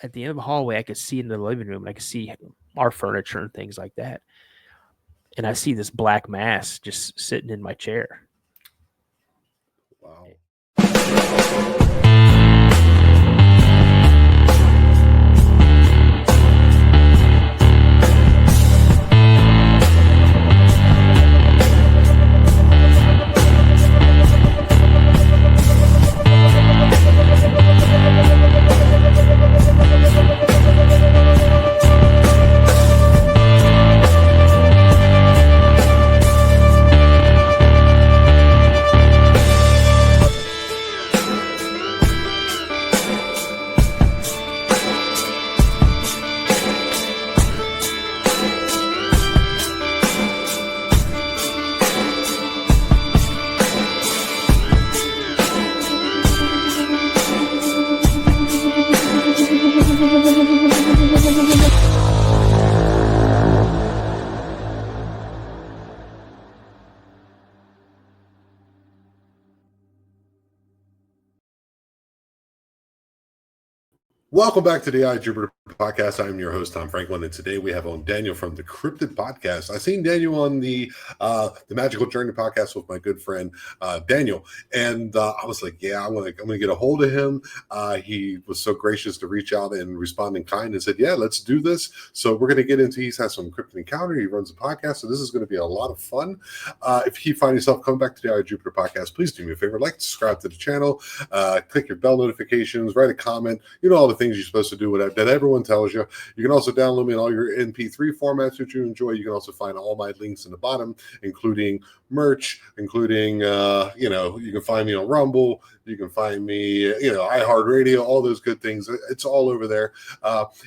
at the end of the hallway, I could see into the living room, and I could see our furniture and things like that. And I see this black mass just sitting in my chair. Wow. Welcome back to the Jupiter podcast. I'm your host, Tom Franklin, and today we have on Daniel from the Cryptid podcast. I seen Daniel on the Magical Journey podcast with my good friend Daniel, and I was like, yeah, I'm gonna get a hold of him. He was so gracious to reach out and respond in kind and said, yeah, let's do this. So we're gonna get into. He's had some cryptid encounter. He runs a podcast, so this is going to be a lot of fun. If you find yourself coming back to the Jupiter podcast, please do me a favor, like, subscribe to the channel, click your bell notifications, write a comment. You know all the things you're supposed to do that everyone tells you. You can also download me in all your MP3 formats that you enjoy. You can also find all my links in the bottom, including merch, including you can find me on Rumble, you can find me iHeartRadio, all those good things. It's all over there,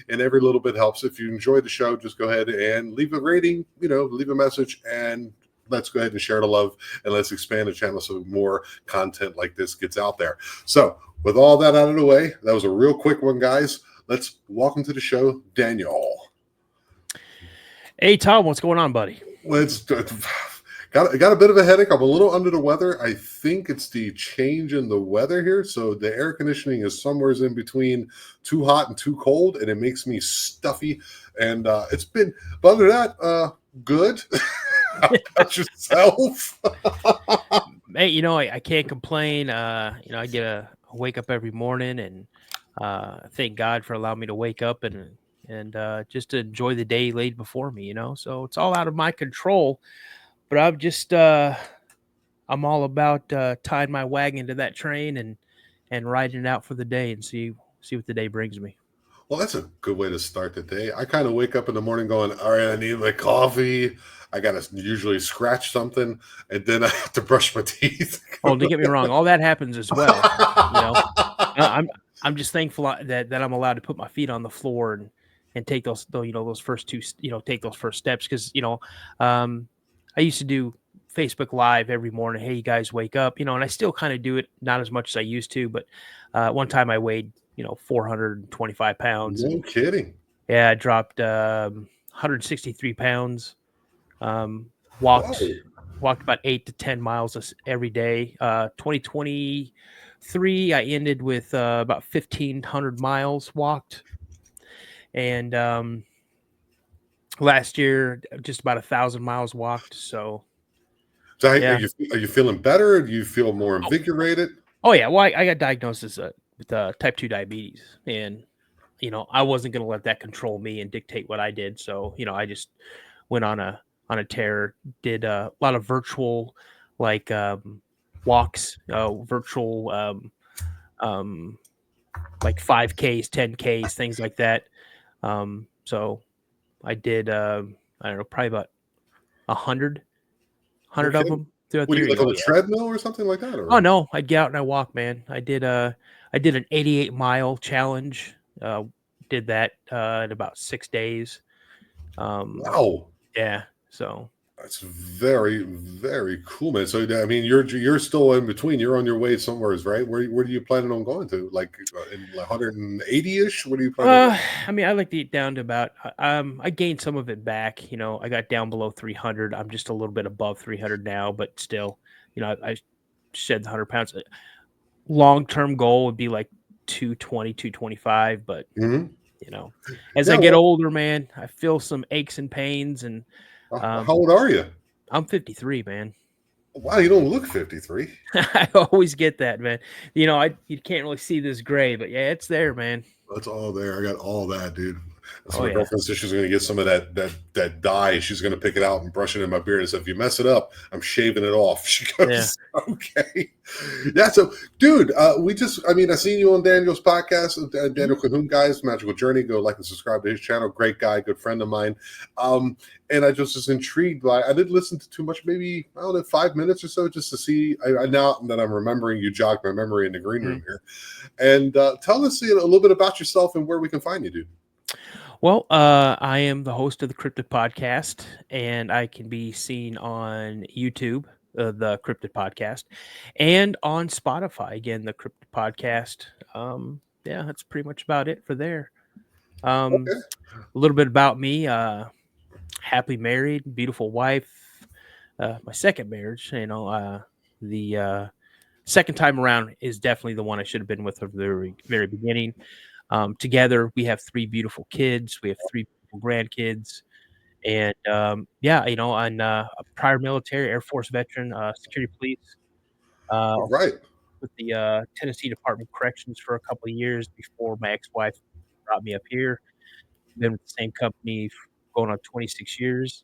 and every little bit helps. If you enjoy the show, just go ahead and leave a rating, leave a message, and let's go ahead and share the love, and let's expand the channel so more content like this gets out there. So with all that out of the way, that was a real quick one, guys. Let's welcome to the show, Daniel. Hey, Tom, what's going on, buddy? Well, it's got a bit of a headache. I'm a little under the weather. I think it's the change in the weather here. So the air conditioning is somewhere in between too hot and too cold, and it makes me stuffy. And it's been, but other than that, good. How about yourself? Hey, I can't complain. I get a wake up every morning, and thank God for allowing me to wake up and just to enjoy the day laid before me. So it's all out of my control, but I'm all about tying my wagon to that train and riding it out for the day and see what the day brings me. Well, that's a good way to start the day. I kind of wake up in the morning going, all right, I need my coffee. I got to usually scratch something, and then I have to brush my teeth. Oh, don't get me wrong. All that happens as well. I'm just thankful that I'm allowed to put my feet on the floor and take those first two, take those first steps. Cause I used to do Facebook Live every morning. Hey, you guys wake up, and I still kind of do it. Not as much as I used to, but one time I weighed, 425 pounds. No kidding. Yeah, I dropped 163 pounds. Walked about 8 to 10 miles every day. 2023, I ended with about 1,500 miles walked, and last year just about 1,000 miles walked. So yeah. Are you feeling better? Do you feel more invigorated? Oh yeah. Well, I got diagnosed with type 2 diabetes, and I wasn't going to let that control me and dictate what I did. So I just went on a tear, did a lot of virtual walks, virtual like 5Ks, 10Ks, things like that. So I did I don't know, probably about 100 of them throughout the year. Like on a treadmill or something like that? Or? Oh no, I'd get out and I walk, man. I did an 88-mile challenge. Did that in about 6 days. Wow. Yeah. So that's very, very cool, man. So I mean, you're still in between. You're on your way somewhere, right? Where are you planning on going to? Like in 180-ish? What are you planning? I mean, I like to eat down to about. I gained some of it back. I got down below 300. I'm just a little bit above 300 now, but still, I shed the 100 pounds. Long-term goal would be like 220, 225. But Hmm. you know, as I Yeah. get Well, older, man, I feel some aches and pains, and how um, old are you? I'm 53, man. Wow, you don't look 53. I always get that, man. You can't really see this gray, but yeah, it's there, man. That's all there. I got all that, dude. So Oh my yeah, girlfriend said she's going to get some of that dye. She's going to pick it out and brush it in my beard. And said, if you mess it up, I'm shaving it off. She yeah. goes, okay. Yeah. So, dude, I mean, I seen you on Daniel's podcast, Daniel Mhm. Cahoon, guys, Magical Journey. Go like and subscribe to his channel. Great guy, good friend of mine. And I just was intrigued by. I didn't listen to too much, maybe I don't know, 5 minutes or so, just to see. Now that I'm remembering, you jogged my memory in the green room Mhm. here. And tell us a little bit about yourself and where we can find you, dude. Well, I am the host of the Cryptid podcast, and I can be seen on YouTube, the Cryptid podcast, and on Spotify. Again, the Cryptid podcast. Yeah, that's pretty much about it for there. Okay. A little bit about me. Happily married, beautiful wife. My second marriage. The second time around is definitely the one I should have been with from the very beginning. Together, we have three beautiful kids. We have three beautiful grandkids. And yeah, I'm a prior military, Air Force veteran, security police, All right. with the Tennessee Department of Corrections for a couple of years before my ex-wife brought me up here. Been with the same company going on 26 years.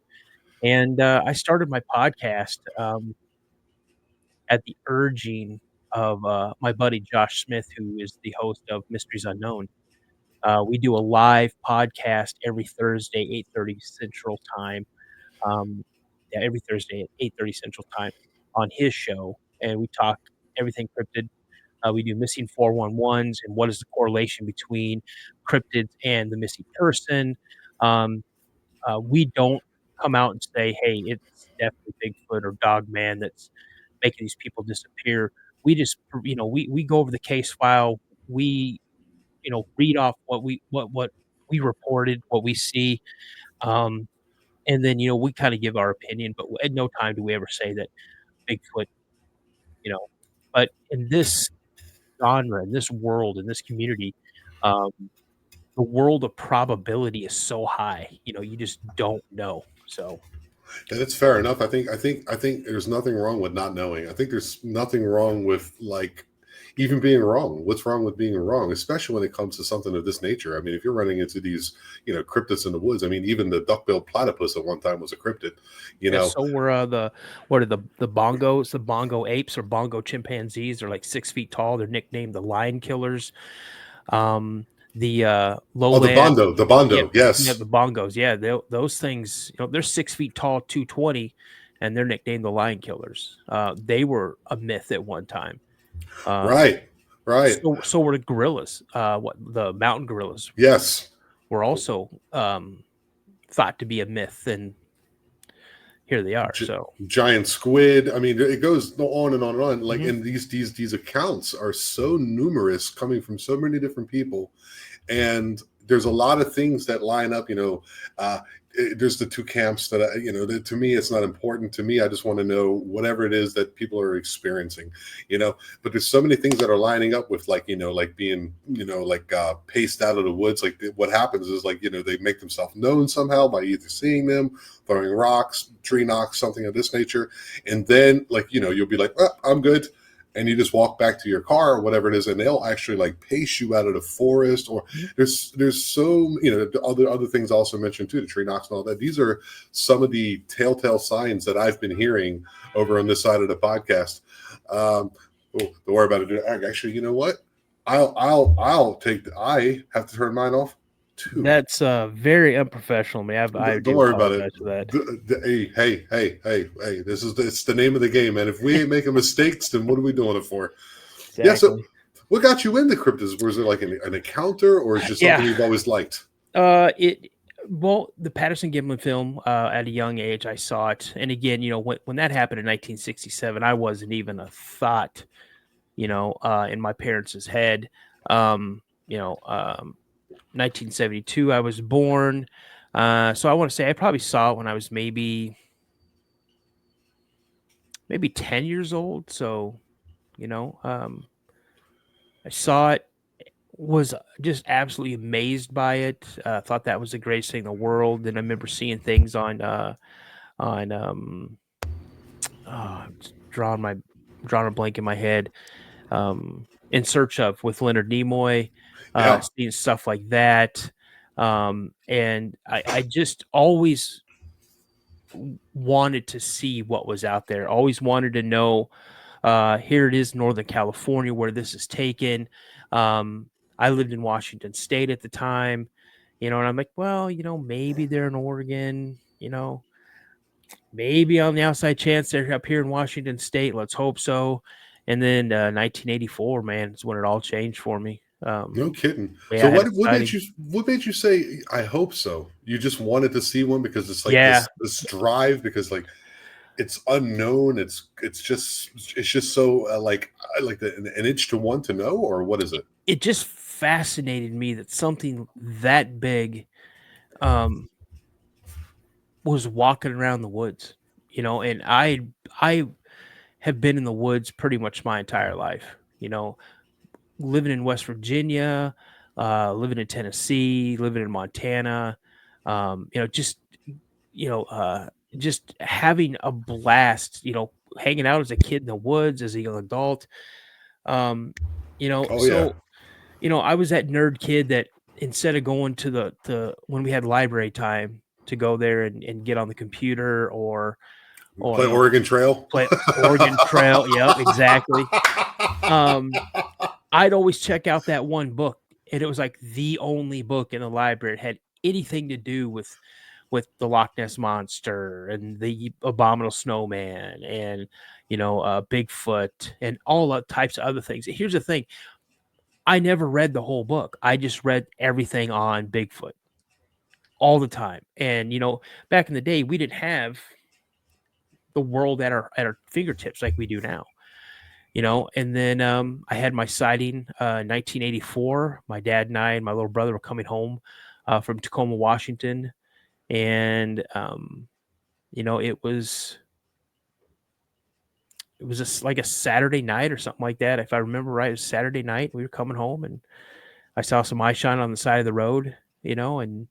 And I started my podcast at the urging of my buddy Josh Smith, who is the host of Mysteries Unknown. We do a live podcast every Thursday, 8:30 Central Time. Um, yeah, every Thursday at 8:30 Central Time on his show, and we talk everything cryptid. We do missing 411s and what is the correlation between cryptids and the missing person. Um, we don't come out and say, "Hey, it's definitely Bigfoot or Dog Man that's making these people disappear." We just, we go over the case file. We, read off what we reported, what we see. Um, and then, we kinda give our opinion, but at no time do we ever say that Bigfoot, you know but in this genre, in this world, in this community, um, the world of probability is so high, you just don't know, so And it's fair enough. I think there's nothing wrong with not knowing. I think there's nothing wrong with like even being wrong. What's wrong with being wrong, especially when it comes to something of this nature? I mean, if you're running into these, cryptids in the woods. I mean, even the duck-billed platypus at one time was a cryptid. You yeah, know, so were, what are the bongos, the bongo apes or bongo chimpanzees, they're, like, 6 feet tall, they're nicknamed the lion killers, the, oh, lowland. the Yeah, bondo, yeah, yes, the bongos, yeah, those things, they're 6 feet tall, 220, and they're nicknamed the lion killers. They were a myth at one time. Um, right, right, so were the gorillas. The mountain gorillas yes. were also, thought to be a myth, and here they are, Gi- so Giant squid. I mean, it goes on and on and on. Like, mhm. and these accounts are so numerous, coming from so many different people, and there's a lot of things that line up. There's the two camps that that to me it's not important. To me, I just want to know whatever it is that people are experiencing. But there's so many things that are lining up with like like being like paced out of the woods. Like what happens is like they make themselves known somehow by either seeing them, throwing rocks, tree knocks, something of this nature, and then like you'll be like, oh, I'm good, and you just walk back to your car or whatever it is, and they'll actually like pace you out of the forest. Or Mhm. there's so the other things also mentioned too, the tree knocks and all that. These are some of the telltale signs that I've been hearing over on this side of the podcast. Don't worry about it. Actually, you know what? I'll take. I have to turn mine off too. That's, very unprofessional, man. I Don't do worry about it. apologize for that. Hey. It's the name of the game, man. If we ain't making mistakes, then what are we doing it for? Yeah. So, Exactly. what got you into cryptids? Was it like an encounter, or is it just something Yeah. you've always liked? It well, the Patterson Gimlin film, at a young age, I saw it, and again, when that happened in 1967, I wasn't even a thought, in my parents' head. Um, you know, 1972, I was born, so I want to say I probably saw it when I was maybe 10 years old. So, you know, um, I saw it, was just absolutely amazed by it. Thought that was the greatest thing in the world. And I remember seeing things on drawing my drawing a blank in my head. In Search of with Leonard Nimoy, Yeah. seeing stuff like that. And I just always wanted to see what was out there. Always wanted to know. Here it is, Northern California, where this is taken. Um, I lived in Washington State at the time, and I'm like, well, maybe they're in Oregon, maybe on the outside chance they're up here in Washington State. Let's hope so. And then 1984, man, is when it all changed for me. No kidding. Yeah, So I had a what sighting. what made you say I hope so? You just wanted to see one because it's like Yeah, this drive because like it's unknown. It's just so like an itch to want to know, or what is it, it? it just fascinated me that something that big um, was walking around the woods, and I have been in the woods pretty much my entire life, living in West Virginia, living in Tennessee, living in Montana, just you know, uh, just having a blast, hanging out as a kid in the woods, as a young adult. Um, Oh yeah. so I was that nerd kid that instead of going to the when we had library time to go there and get on the computer or Play Oregon Trail. play Oregon Trail. Yep, exactly. Um, I'd always check out that one book, and it was like the only book in the library that had anything to do with the Loch Ness monster and the abominable snowman and Bigfoot and all the types of other things. Here's the thing: I never read the whole book. I just read everything on Bigfoot all the time. And back in the day, we didn't have the world at our fingertips like we do now. And then I had my sighting 1984. My dad and I and my little brother were coming home from Tacoma, Washington, and it was just like a Saturday night or something like that. If I remember right, it was Saturday night. We were coming home, and I saw some eye shine on the side of the road, and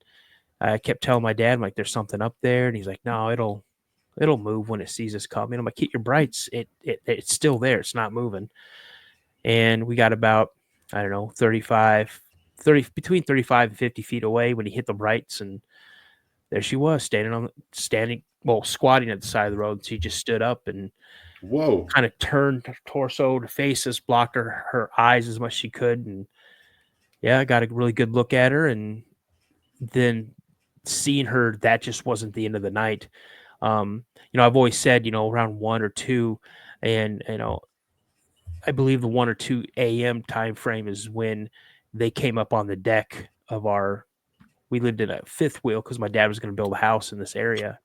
I kept telling my dad, I'm like, "There's something up there," and he's like, "No, it'll move when it sees us coming." I'm like, "Keep your brights. It's still there. It's not moving." And we got about, I don't know, between 35 and 50 feet away when he hit the brights, and there she was squatting at the side of the road. She just stood up and Whoa. kind of turned her torso to face us, blocked her eyes as much as she could, and yeah, I got a really good look at her. And then seeing her, that just wasn't the end of the night. I've always said, around 1 or 2, and I believe the 1 or 2 a.m. time frame is when they came up on the deck of our. We lived in a fifth wheel because my dad was going to build a house in this area,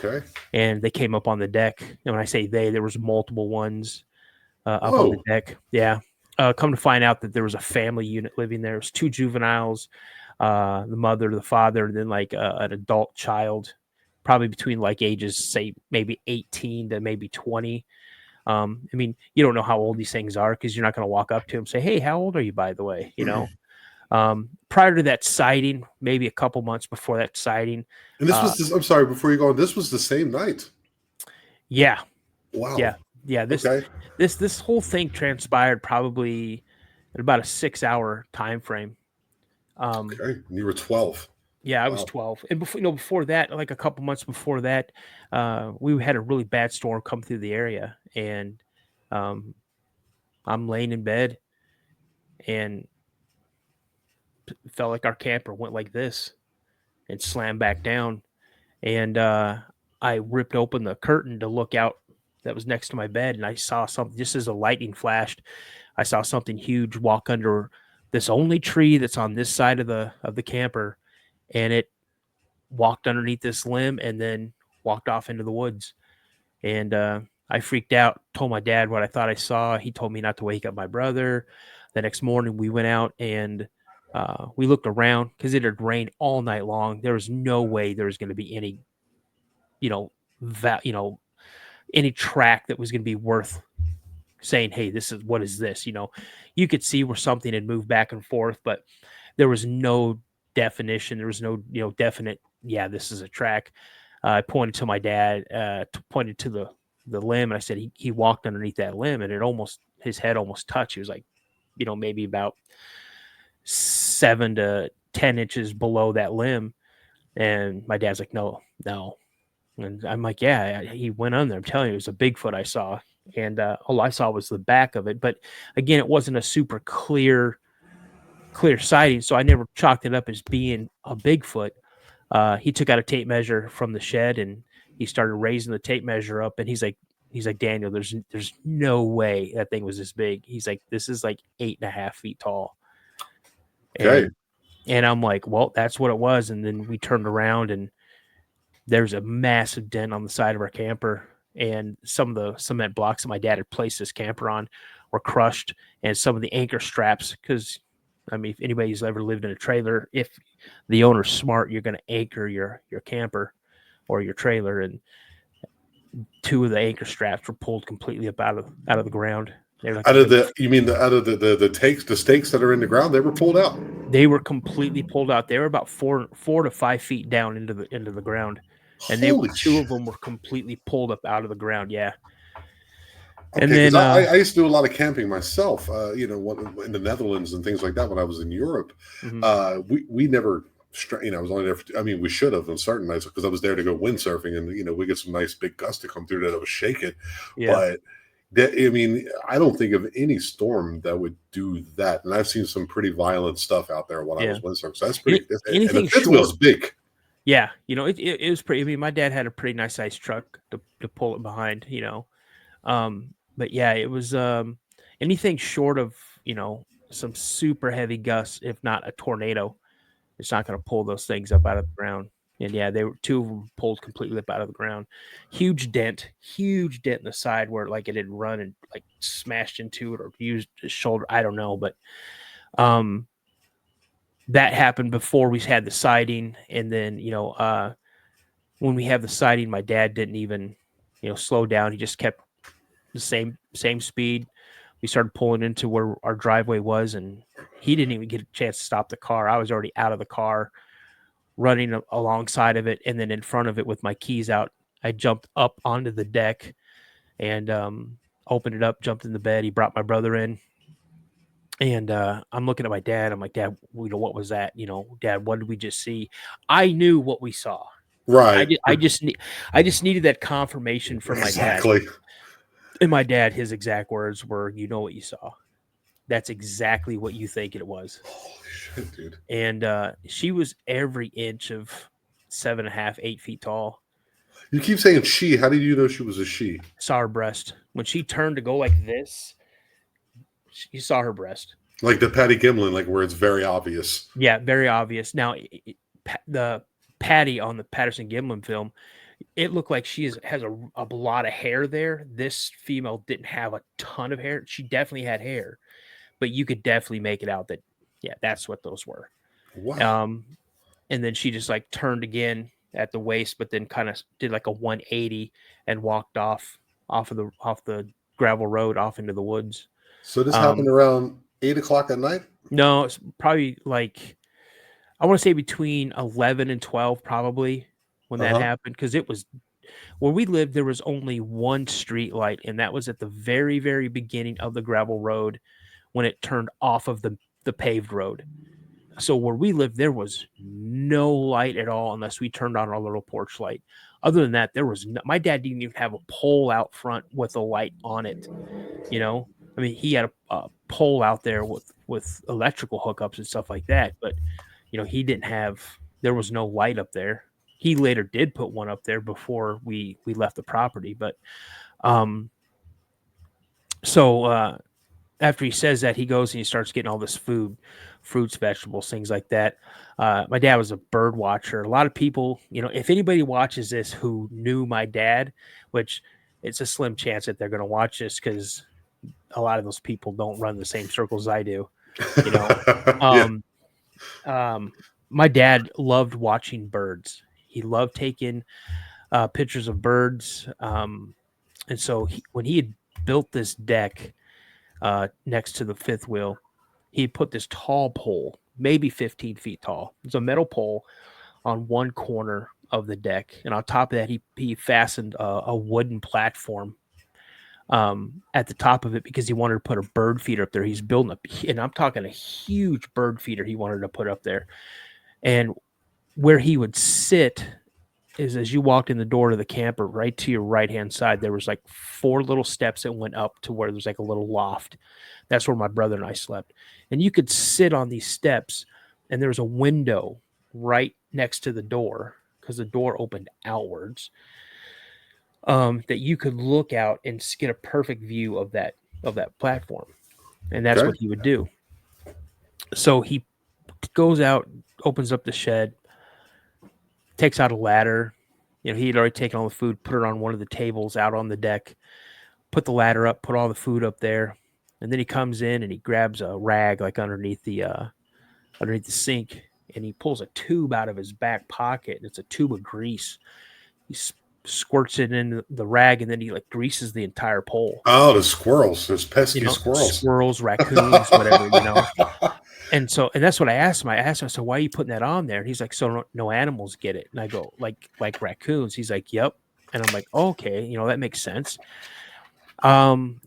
Okay. and they came up on the deck. And when I say they, there was multiple ones up on the Whoa. deck. Yeah. Come to find out that there was a family unit living there. It was 2 juveniles, the mother, the father, and then like an adult child, probably between like ages, say maybe 18 to maybe 20. I mean, you don't know how old these things are because you're not going to walk up to them and say, "Hey, how old are you, by the way?" Prior to that sighting, maybe a couple months before that sighting, And this uh, was this, I'm sorry, before you go on, this was the same night. yeah, Wow. yeah, yeah. This Okay. this this whole thing transpired probably in about a 6 hour time frame. Um, Okay. And you were 12. yeah, I was Wow. 12, and before that, like a couple months before that, we had a really bad storm come through the area, and um, I'm laying in bed and felt like our camper went like this and slammed back down. And I ripped open the curtain to look out that was next to my bed, and I saw something just as the lightning flashed. I saw something huge walk under this only tree that's on this side of the camper, and it walked underneath this limb and then walked off into the woods. And I freaked out, told my dad what I thought I saw. He told me not to wake up my brother. The next morning, we went out and we looked around because it had rained all night long. There was no way there was going to be any, you know, any track that was going to be worth saying, "Hey, what is this?" You could see where something had moved back and forth, but there was no definition. There was no, definite. Yeah, this is a track. I pointed to my dad, pointed to the limb, and I said he walked underneath that limb, and his head almost touched. He was like, maybe about 7 to 10 inches below that limb, and my dad's like, no, no, and I'm like, yeah, he went under. I'm telling you, it was a Bigfoot I saw, and all I saw was the back of it. But again, it wasn't a super clear sighting, so I never chalked it up as being a Bigfoot. He took out a tape measure from the shed and he started raising the tape measure up, and he's like, Daniel, there's no way that thing was this big. He's like, this is like 8.5 feet tall. Okay. And I'm like, well, that's what it was. And then we turned around and there's a massive dent on the side of our camper, and some of the cement blocks that my dad had placed this camper on were crushed, and some of the anchor straps, because I mean, if anybody's ever lived in a trailer, if the owner's smart, you're going to anchor your camper or your trailer, and two of the anchor straps were pulled completely up out of the ground. They're like a Out of big. the, you mean out of the stakes that are in the ground, they were pulled out. They were completely pulled out. They were about 4 to 5 feet down into the ground, and Holy two of shit. them were completely pulled up out of the ground. Yeah, and Okay, because then I used to do a lot of camping myself, in the Netherlands and things like that when I was in Europe. mhm, We never, I was only there. I mean, we should have on certain nights because I was there to go windsurfing, and we get some nice big gusts to come through that I was shaking. yeah, But I mean, I don't think of any storm that would do that. And I've seen some pretty violent stuff out there when I yeah. was windsurfing. So that's pretty. And the Anything fifth short. wheel's big, Yeah, it was pretty. I mean, my dad had a pretty nice sized truck to pull it behind. But yeah, it was anything short of some super heavy gusts, if not a tornado. It's not going to pull those things up out of the ground. And yeah, they were two of them pulled completely up out of the ground. Huge dent in the side where like it had run and like smashed into it or used his shoulder. I don't know, but um, that happened before we had the sighting, and then when we have the sighting, my dad didn't even slow down. He just kept the same speed. We started pulling into where our driveway was, and he didn't even get a chance to stop the car. I was already out of the car, running alongside of it, and then in front of it with my keys out. I jumped up onto the deck and opened it up, jumped in the bed. He brought my brother in, and I'm looking at my dad. I'm like, Dad, what was that? Dad, what did we just see? I knew what we saw. I right? just, I just need, I just needed that confirmation from my dad. Exactly. And my dad, his exact words were, "You know what you saw. That's exactly what you think it was." Holy shit, dude. And she was every inch of 7.5, 8 feet tall. You keep saying she. How did you know she was a she? Saw her breast when she turned to go like this. You saw her breast. Like the Patty Gimlin, like where it's very obvious. Yeah, very obvious. Now, the Patty on the Patterson Gimlin film, it looked like she has a lot of hair there. This female didn't have a ton of hair. She definitely had hair, but you could definitely make it out that, yeah, that's what those were. Wow. Um, and then she just like turned again at the waist, but then kind of did like a 180 and walked off the gravel road off into the woods. So this happened Um, around 8 o'clock at night. no, it's probably like I want to say between 11 and 12, probably when Uh that huh. happened, because it was where we lived. There was only one street light, and that was at the very, very beginning of the gravel road when it turned off of the paved road. So where we lived, there was no light at all unless we turned on our little porch light. Other than that, there was my dad didn't even have a pole out front with a light on it. You know, I mean, he had a pole out there with electrical hookups and stuff like that, but he didn't have. There was no light up there. He later did put one up there before we left the property, but um, so after he says that, he goes and he starts getting all this food, fruits, vegetables, things like that. My dad was a bird watcher. A lot of people, if anybody watches this who knew my dad, which it's a slim chance that they're going to watch this because a lot of those people don't run the same circles I do. You know, Yeah. um, um, my dad loved watching birds. He loved taking pictures of birds. And so when he had built this deck next to the fifth wheel. He put this tall pole, maybe 15 feet tall. It's a metal pole on one corner of the deck, and on top of that, he fastened a wooden platform at the top of it because he wanted to put a bird feeder up there. He's building and I'm talking a huge bird feeder he wanted to put up there. And where he would sit is as you walked in the door to the camper, right to your right hand side, there was like 4 little steps that went up to where there's like a little loft. That's where my brother and I slept. And you could sit on these steps, and there was a window right next to the door because the door opened outwards. That you could look out and get a perfect view of that platform, and that's Okay. what he would do. So he goes out, opens up the shed, takes out a ladder. He had already taken all the food, put it on one of the tables out on the deck, put the ladder up, put all the food up there, and then he comes in and he grabs a rag like underneath the sink, and he pulls a tube out of his back pocket, and it's a tube of grease. He squirts it in the rag, and then he like greases the entire pole. Oh, the squirrels, those pesky squirrels. Squirrels, raccoons, whatever. And that's what I asked him. I asked him, so why are you putting that on there? And he's like, so no animals get it. And I go, like raccoons. He's like, yep. And I'm like, okay, that makes sense. And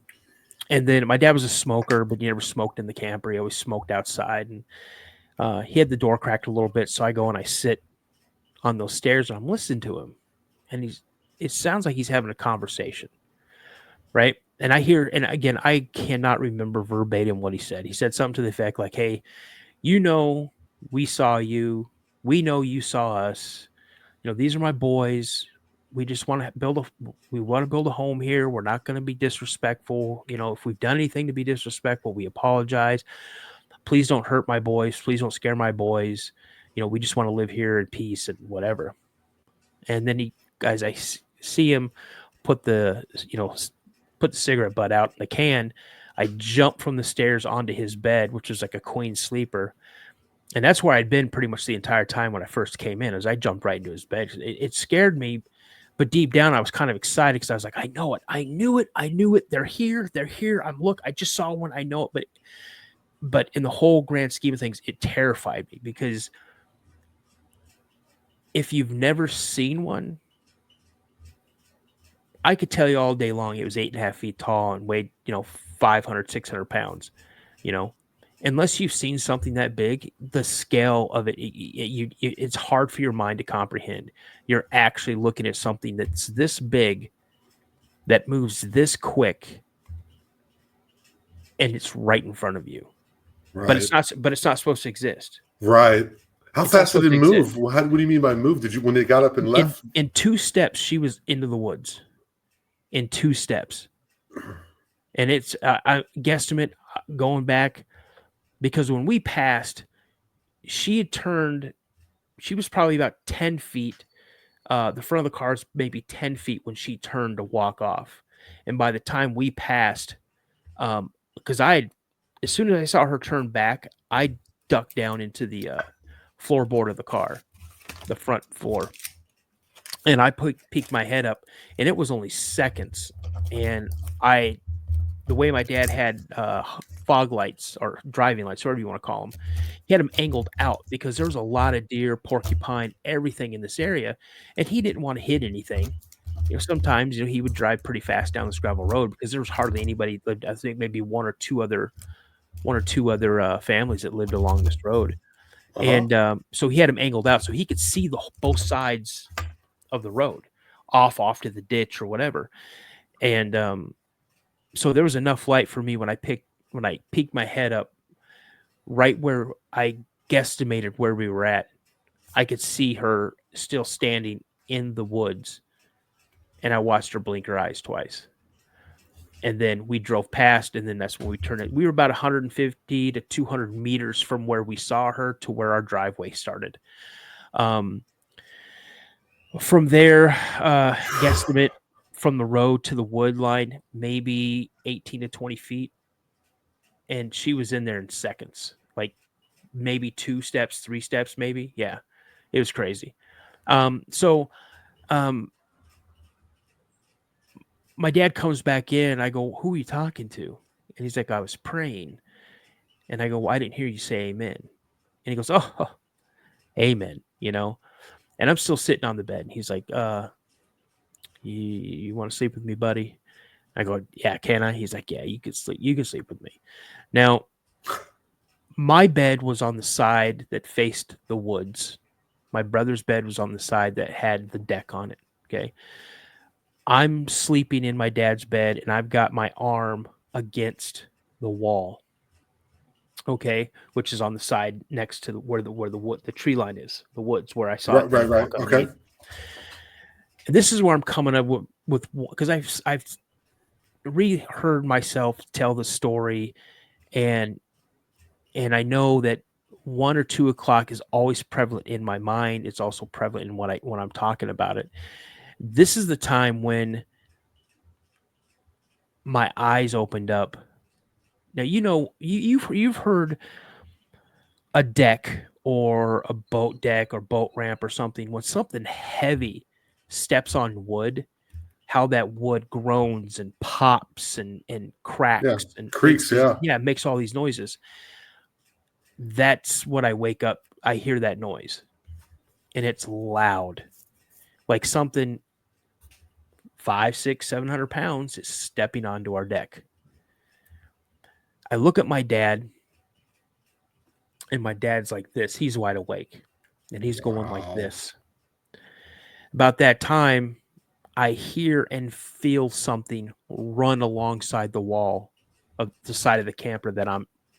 then my dad was a smoker, but he never smoked in the camper. He always smoked outside. And he had the door cracked a little bit. So I go and I sit on those stairs and I'm listening to him. And it sounds like he's having a conversation. Right. And I hear, and again, I cannot remember verbatim what he said. He said something to the effect like, hey, we saw you. We know you saw us. These are my boys. We just want to build a home here. We're not going to be disrespectful. If we've done anything to be disrespectful, we apologize. Please don't hurt my boys. Please don't scare my boys. We just want to live here in peace and whatever. And then I see him put the cigarette butt out in the can. I jump from the stairs onto his bed, which was like a queen sleeper. And that's where I'd been pretty much the entire time when I first came in, as I jumped right into his bed. It scared me, but deep down I was kind of excited because I was like, I know it. I knew it. They're here. I just saw one. I know it. But in the whole grand scheme of things, it terrified me because if you've never seen one, I could tell you all day long it was 8.5 feet tall and weighed, 500, 600 pounds, unless you've seen something that big, the scale of it's hard for your mind to comprehend. You're actually looking at something that's this big, that moves this quick, and it's right in front of you. But Right. it's not supposed to exist. Right. How It's not fast did supposed it to exist. move? What do you mean by move? When they got up and left? In 2 steps, she was into the woods. In 2 steps. And it's I guesstimate going back, because when we passed, she was probably about 10 feet. The front of the car is maybe 10 feet when she turned to walk off. And by the time we passed, because as soon as I saw her turn back, I ducked down into the floorboard of the car, the front floor. And I peeked my head up, and it was only seconds. And the way my dad had fog lights or driving lights, whatever you want to call them, he had them angled out because there was a lot of deer, porcupine, everything in this area, and he didn't want to hit anything. Sometimes he would drive pretty fast down this gravel road because there was hardly anybody that lived. I think maybe one or two other families that lived along this road, Uh-huh. and so he had them angled out so he could see both sides of the road, off to the ditch or whatever, and so there was enough light for me when I peeked my head up right where I guesstimated where we were at. I could see her still standing in the woods, and I watched her blink her eyes twice. And then we drove past, and then that's when we turned it. We were about 150 to 200 meters from where we saw her to where our driveway started. From there, guesstimate from the road to the wood line, maybe 18 to 20 feet. And she was in there in seconds, like maybe 2 steps, 3 steps, maybe. Yeah, it was crazy. So um, my dad comes back in. I go, "Who are you talking to?" And he's like, "I was praying." And I go, "Well, I didn't hear you say amen." And he goes, "Oh, amen." And I'm still sitting on the bed. And he's like, you want to sleep with me, buddy?" I go, "Yeah, can I?" He's like, "Yeah, you can sleep. You can sleep with me." Now, my bed was on the side that faced the woods. My brother's bed was on the side that had the deck on it. Okay. I'm sleeping in my dad's bed and I've got my arm against the wall. Okay, which is on the side next to where the wood the tree line is, the woods where I saw Right, it kind right, of right. walk Okay. underneath. And this is where I'm coming up with because I've reheard myself tell the story, and I know that 1 or 2 o'clock is always prevalent in my mind. It's also prevalent in when I'm talking about it. This is the time when my eyes opened up. Now you've heard a deck or a boat deck or boat ramp or something when something heavy steps on wood, how that wood groans and pops and Yeah. cracks and makes Creeks. these Yeah. yeah makes all these noises. That's what I wake up. I hear that noise and it's loud, like something 5, 6, 700 pounds is stepping onto our deck. I look at my dad, and my dad's like this. He's wide awake, and he's going like Wow. this. About that time, I hear and feel something run alongside the wall of the side of the camper that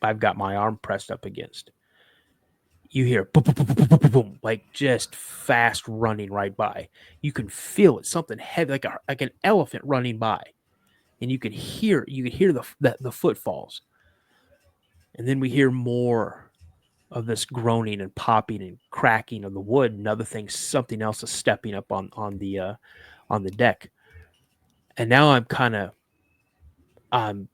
I've got my arm pressed up against. You hear boom, boom, boom, boom, boom, boom, boom, like just fast running right by. You can feel it, something heavy, like an elephant running by, and you can hear the footfalls, and then we hear more of this groaning and popping and cracking of the wood and other things. Something else is stepping up on the deck, and now I'm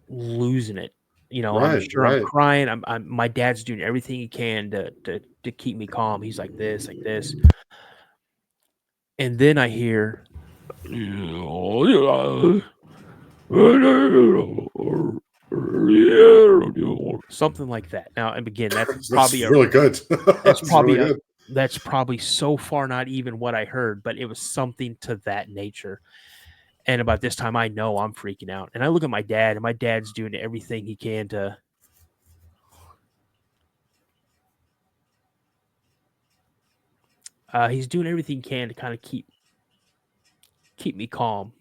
losing it. I'm Right, sure I'm right. crying. My dad's doing everything he can to keep me calm. He's like this, like this, and then I hear something like that. Now, and again, That's really good. that's That's really probably a good. that's probably so far not even what I heard, but it was something to that nature. And about this time, I know I'm freaking out. And I look at my dad, and my dad's doing everything he can to. He's doing everything he can to kind of keep me calm.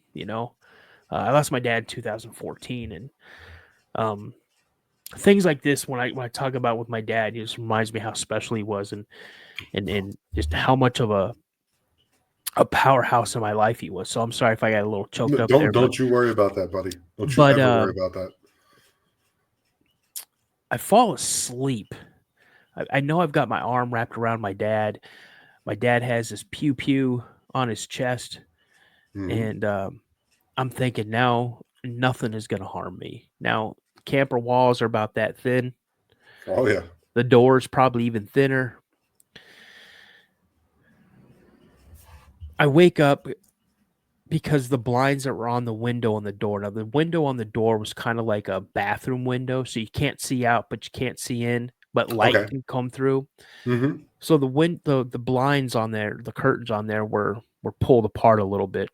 I lost my dad in 2014, and um, things like this when I talk about with my dad, it just reminds me how special he was, and just how much of a powerhouse in my life he was. So I'm sorry if I got a little choked No, up don't there, but don't you worry about that, buddy. Don't you but ever worry about that. I fall asleep. I know I've got my arm wrapped around my dad. My dad has this pew pew on his chest, Hmm. and I'm thinking now nothing is going to harm me. Now camper walls are about that thin. Oh yeah. The door's probably even thinner. I wake up because the blinds that were on the window on the door. Now the window on the door was kind of like a bathroom window, so you can't see out, but you can't see in, but light Okay. can come through. Hmm. So the blinds on there, the curtains on there were pulled apart a little bit.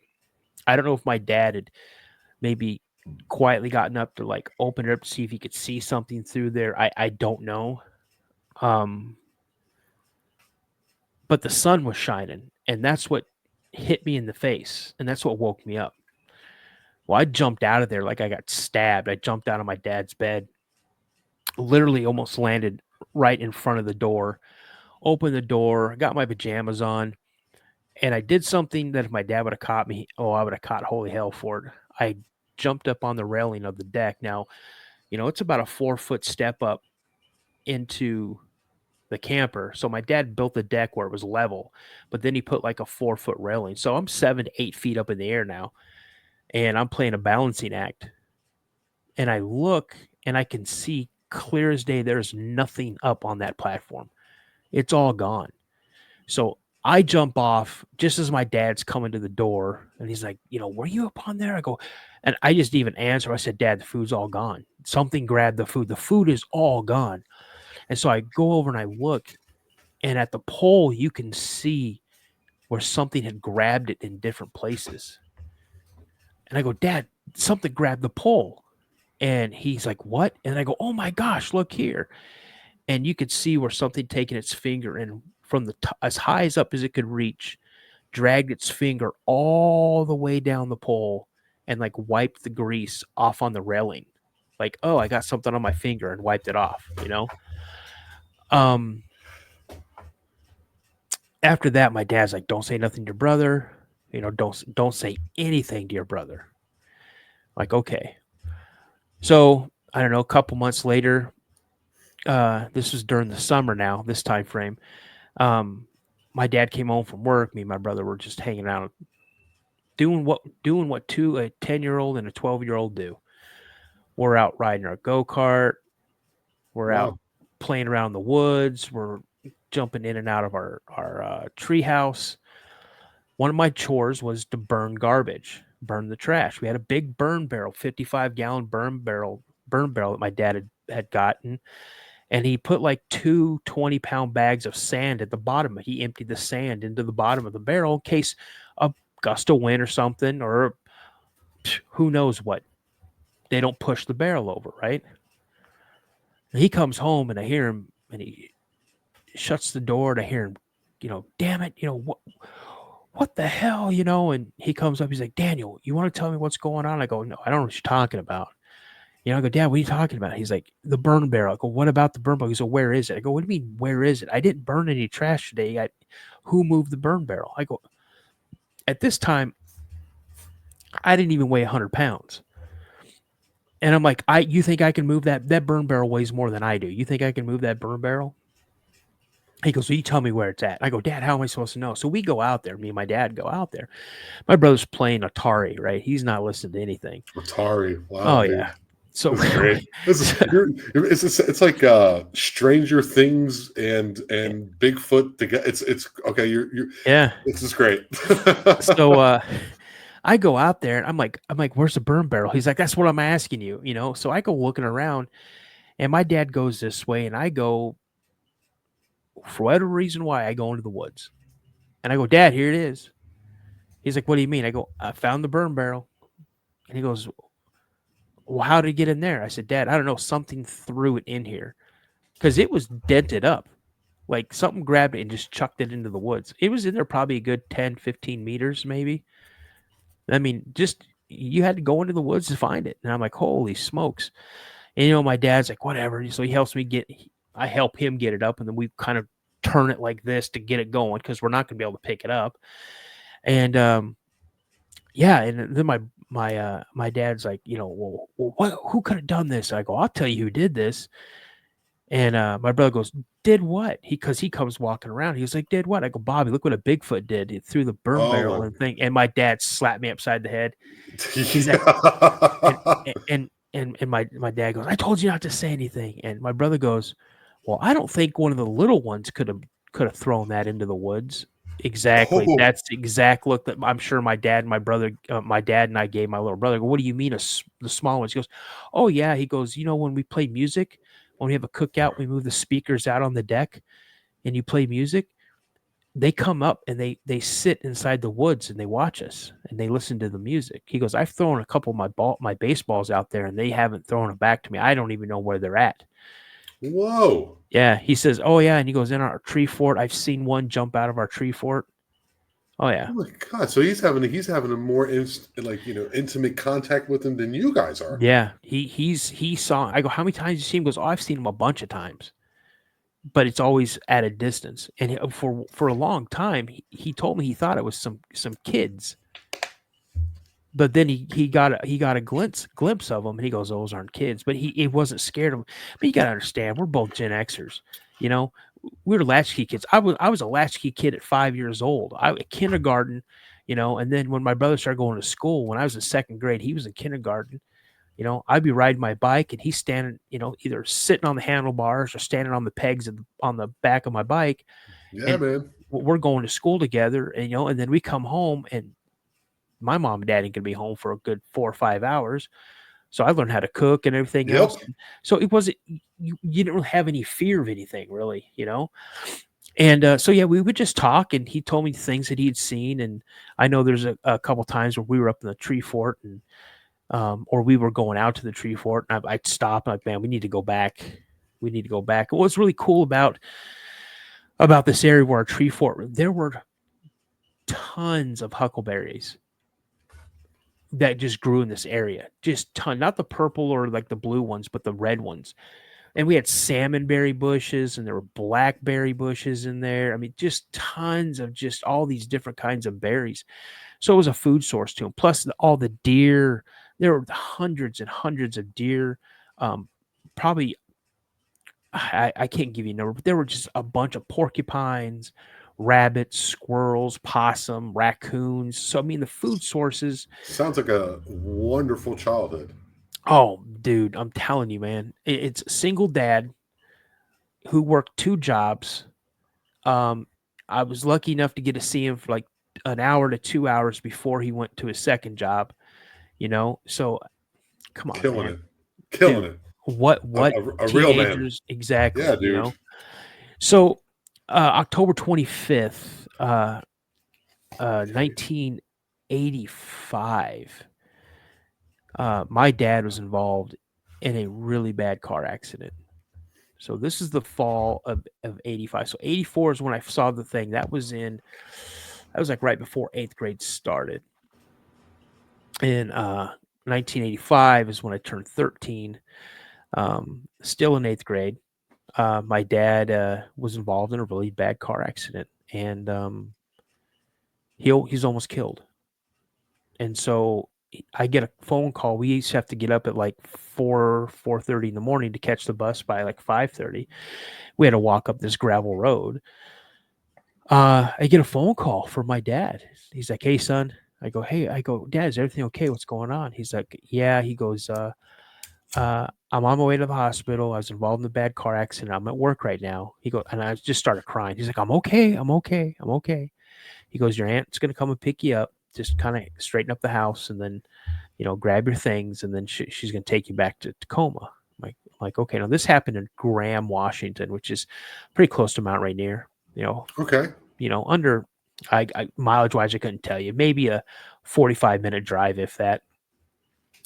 I don't know if my dad had maybe quietly gotten up to like open it up to see if he could see something through there. I don't know. Um, but the sun was shining, and that's what hit me in the face, and that's what woke me up. Well, I jumped out of there like I got stabbed. I jumped out of my dad's bed, literally almost landed right in front of the door. Opened the door, got my pajamas on, and I did something that if my dad would have caught me, oh, I would have caught holy hell for it. I jumped up on the railing of the deck. Now, it's about a 4 foot step up into the camper. So my dad built the deck where it was level, but then he put like a 4 foot railing. So I'm 7 to 8 feet up in the air now, and I'm playing a balancing act. And I look and I can see clear as day there's nothing up on that platform. It's all gone. So I jump off just as my dad's coming to the door, and he's like, "Were you up on there?" I go, and I just even answer. I said, "Dad, the food's all gone. Something grabbed the food. The food is all gone." And so I go over and I look, and at the pole you can see where something had grabbed it in different places. And I go, "Dad, something grabbed the pole." And he's like, "What?" And I go, "Oh my gosh, look here." And you could see where something taking its finger and from as high as up as it could reach, dragged its finger all the way down the pole and like wiped the grease off on the railing. Like, oh, I got something on my finger and wiped it off. Um After that, my dad's like, "Don't say nothing to your brother. Don't say anything to your brother." Like, okay. So I don't know, a couple months later, this was during the summer now, this time frame. Um, my dad came home from work. Me and my brother were just hanging out, doing what a 10-year-old and a 12-year-old do. We're out riding our go-kart. We're out Wow. playing around in the woods. We're jumping in and out of our tree house. One of my chores was to burn garbage, burn the trash. We had a big burn barrel, 55-gallon burn barrel that my dad had gotten, and he put like two 20-pound bags of sand at the bottom. He emptied the sand into the bottom of the barrel in case a gust of wind or something, or who knows what. They don't push the barrel over, right? And he comes home and I hear him, and he shuts the door, and I hear him, "Damn it, what the hell, And he comes up, he's like, "Daniel, you want to tell me what's going on?" I go, "No, I don't know what you're talking about." I go, "Dad, what are you talking about?" He's like, "The burn barrel." I go, "What about the burn barrel?" He goes, "Where is it?" I go, "What do you mean, where is it? I didn't burn any trash today. Who moved the burn barrel?" I go, at this time, I didn't even weigh 100 pounds. And I'm like, you think I can move that? That burn barrel weighs more than I do. You think I can move that burn barrel? He goes, "Well, you tell me where it's at." I go, "Dad, how am I supposed to know?" So we go out there. Me and my dad go out there. My brother's playing Atari, right? He's not listening to anything. Atari. Wow, Oh dude. yeah. So, This is great. This is it's like Stranger Things and Bigfoot together. It's okay. You're yeah. this is great. So I go out there and I'm like, "Where's the burn barrel?" He's like, "That's what I'm asking you." So I go looking around, and my dad goes this way, and I go, for whatever reason why, I go into the woods. And I go, "Dad, here it is." He's like, "What do you mean?" I go, "I found the burn barrel." And he goes, "Well, how did it get in there?" I said, "Dad, I don't know. Something threw it in here because it was dented up. Like something grabbed it and just chucked it into the woods. It was in there probably a good 10, 15 meters, maybe. I mean, just you had to go into the woods to find it." And I'm like, "Holy smokes." And my dad's like, "Whatever." So he helps me I help him get it up, and then we kind of turn it like this to get it going because we're not going to be able to pick it up. And yeah, and then my dad's like, "Well, what? Who could have done this?" I go, "I'll tell you who did this." And my brother goes, "Did what?" Because he comes walking around. He was like, "Did what?" I go, "Bobby, look what a Bigfoot did. It threw the burn Oh barrel my. and thing." And my dad slapped me upside the head. He's like, and Yeah. and my dad goes, "I told you not to say anything." And my brother goes, "Well, I don't think one of the little ones could have thrown that into the woods." Exactly. Oh, That's the exact look that I'm sure my dad and I gave my little brother. I go, "What do you mean the small ones?" He goes, "Oh yeah." He goes, "When we play music, when we have a cookout, we move the speakers out on the deck and you play music. They come up and they sit inside the woods and they watch us and they listen to the music." He goes, "I've thrown a couple of my baseballs out there and they haven't thrown them back to me. I don't even know where they're at." whoa. Yeah, he says, "Oh yeah," and he goes, "In our tree fort, I've seen one jump out of our tree fort." Oh yeah, Oh my god! So he's having a more intimate contact with him than you guys are. yeah. He saw. I go, "How many times you see him?" He goes, "Oh, I've seen him a bunch of times, but it's always at a distance." And for a long time, he told me he thought it was some kids. But then he got a glimpse of them, and he goes, "Those aren't kids." But he wasn't scared of them. But you got to understand, we're both Gen Xers. You know, we were latchkey kids. I was a latchkey kid at 5 years old. I at kindergarten, and then when my brother started going to school, when I was in second grade, he was in kindergarten. I'd be riding my bike, and he's standing, either sitting on the handlebars or standing on the pegs on the back of my bike, Yeah, and man. we're going to school together, and and then we come home, and my mom and dad ain't gonna be home for a good 4 or 5 hours. So I learned how to cook and everything else. Yep. And so it wasn't you didn't really have any fear of anything really. And so yeah, we would just talk, and he told me things that he'd seen. And I know there's a couple times where we were up in the tree fort, and or we were going out to the tree fort, and I'd stop, and like, man, we need to go back. We need to go back. And what's really cool about this area where our tree fort, there were tons of huckleberries that just grew in this area. Just ton, not the purple or like the blue ones, but the red ones. And we had salmonberry bushes, and there were blackberry bushes in there. I mean, just tons of just all these different kinds of berries. So it was a food source to them. Plus all the deer. There were hundreds and hundreds of deer. Probably I can't give you a number, but there were just a bunch of porcupines, rabbits, squirrels, possum, raccoons. So I mean, the food sources. Sounds like a wonderful childhood. Oh, dude, I'm telling you, man, it's a single dad who worked two jobs. Um, I was lucky enough to get to see him for like an hour to 2 hours before he went to his second job. So come on, Killing man, it. Killing dude, it. what A real man. teenagers exactly? Yeah, dude. So October 25th, 1985. My dad was involved in a really bad car accident. So this is the fall of 85. So 84 is when I saw the thing. That was like right before eighth grade started. In 1985 is when I turned 13. Still in eighth grade. My dad was involved in a really bad car accident, and he's almost killed. And so I get a phone call. We used to have to get up at like 4:30 in the morning to catch the bus by like 5:30. We had to walk up this gravel road. I get a phone call from my dad. He's like, "Hey, son." I go, "Hey." I go, "Dad, is everything okay? What's going on?" He's like, "Yeah." He goes, I'm on my way to the hospital. I was involved in a bad car accident. I'm at work right now." He goes, and I just started crying. He's like, "I'm okay. I'm okay. I'm okay." He goes, "Your aunt's going to come and pick you up. Just kind of straighten up the house, and then, grab your things, and then she's going to take you back to Tacoma." I'm like, okay. Now this happened in Graham, Washington, which is pretty close to Mount Rainier. You know, Okay. under I mileage wise, I couldn't tell you. Maybe a 45-minute drive, if that.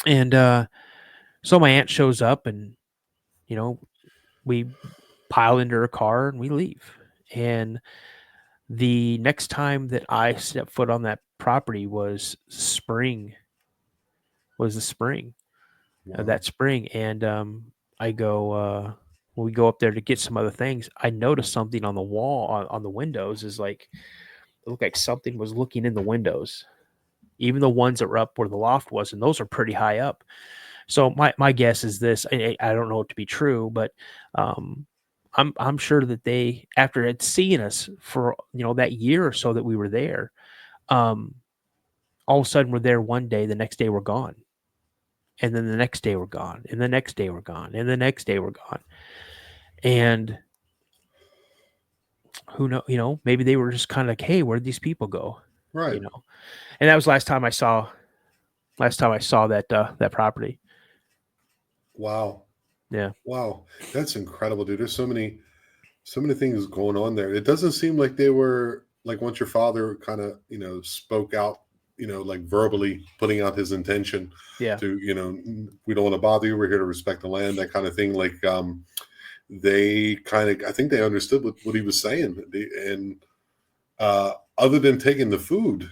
And so my aunt shows up, and you know, we pile into her car and we leave. And the next time that I stepped foot on that property was the spring of Wow. that spring. And I go, when we go up there to get some other things, I noticed something on the wall on the windows. Is like, it looked like something was looking in the windows, even the ones that were up where the loft was, and those are pretty high up. So my guess is this. I don't know it to be true, but um, I'm sure that they, after had seen us for that year or so that we were there, um, all of a sudden we're there one day, the next day we're gone, and then the next day we're gone, and the next day we're gone, and the next day we're gone, and who know, maybe they were just kind of like, hey, where'd these people go, you Right. know? And that was last time I saw that property. Wow. Yeah, Wow. That's incredible, dude. There's so many things going on there. It doesn't seem like they were like once your father kind of, spoke out, like verbally putting out his intention yeah. to, we don't want to bother you. We're here to respect the land, that kind of thing. Like, they kind of, I think they understood what he was saying. And other than taking the food,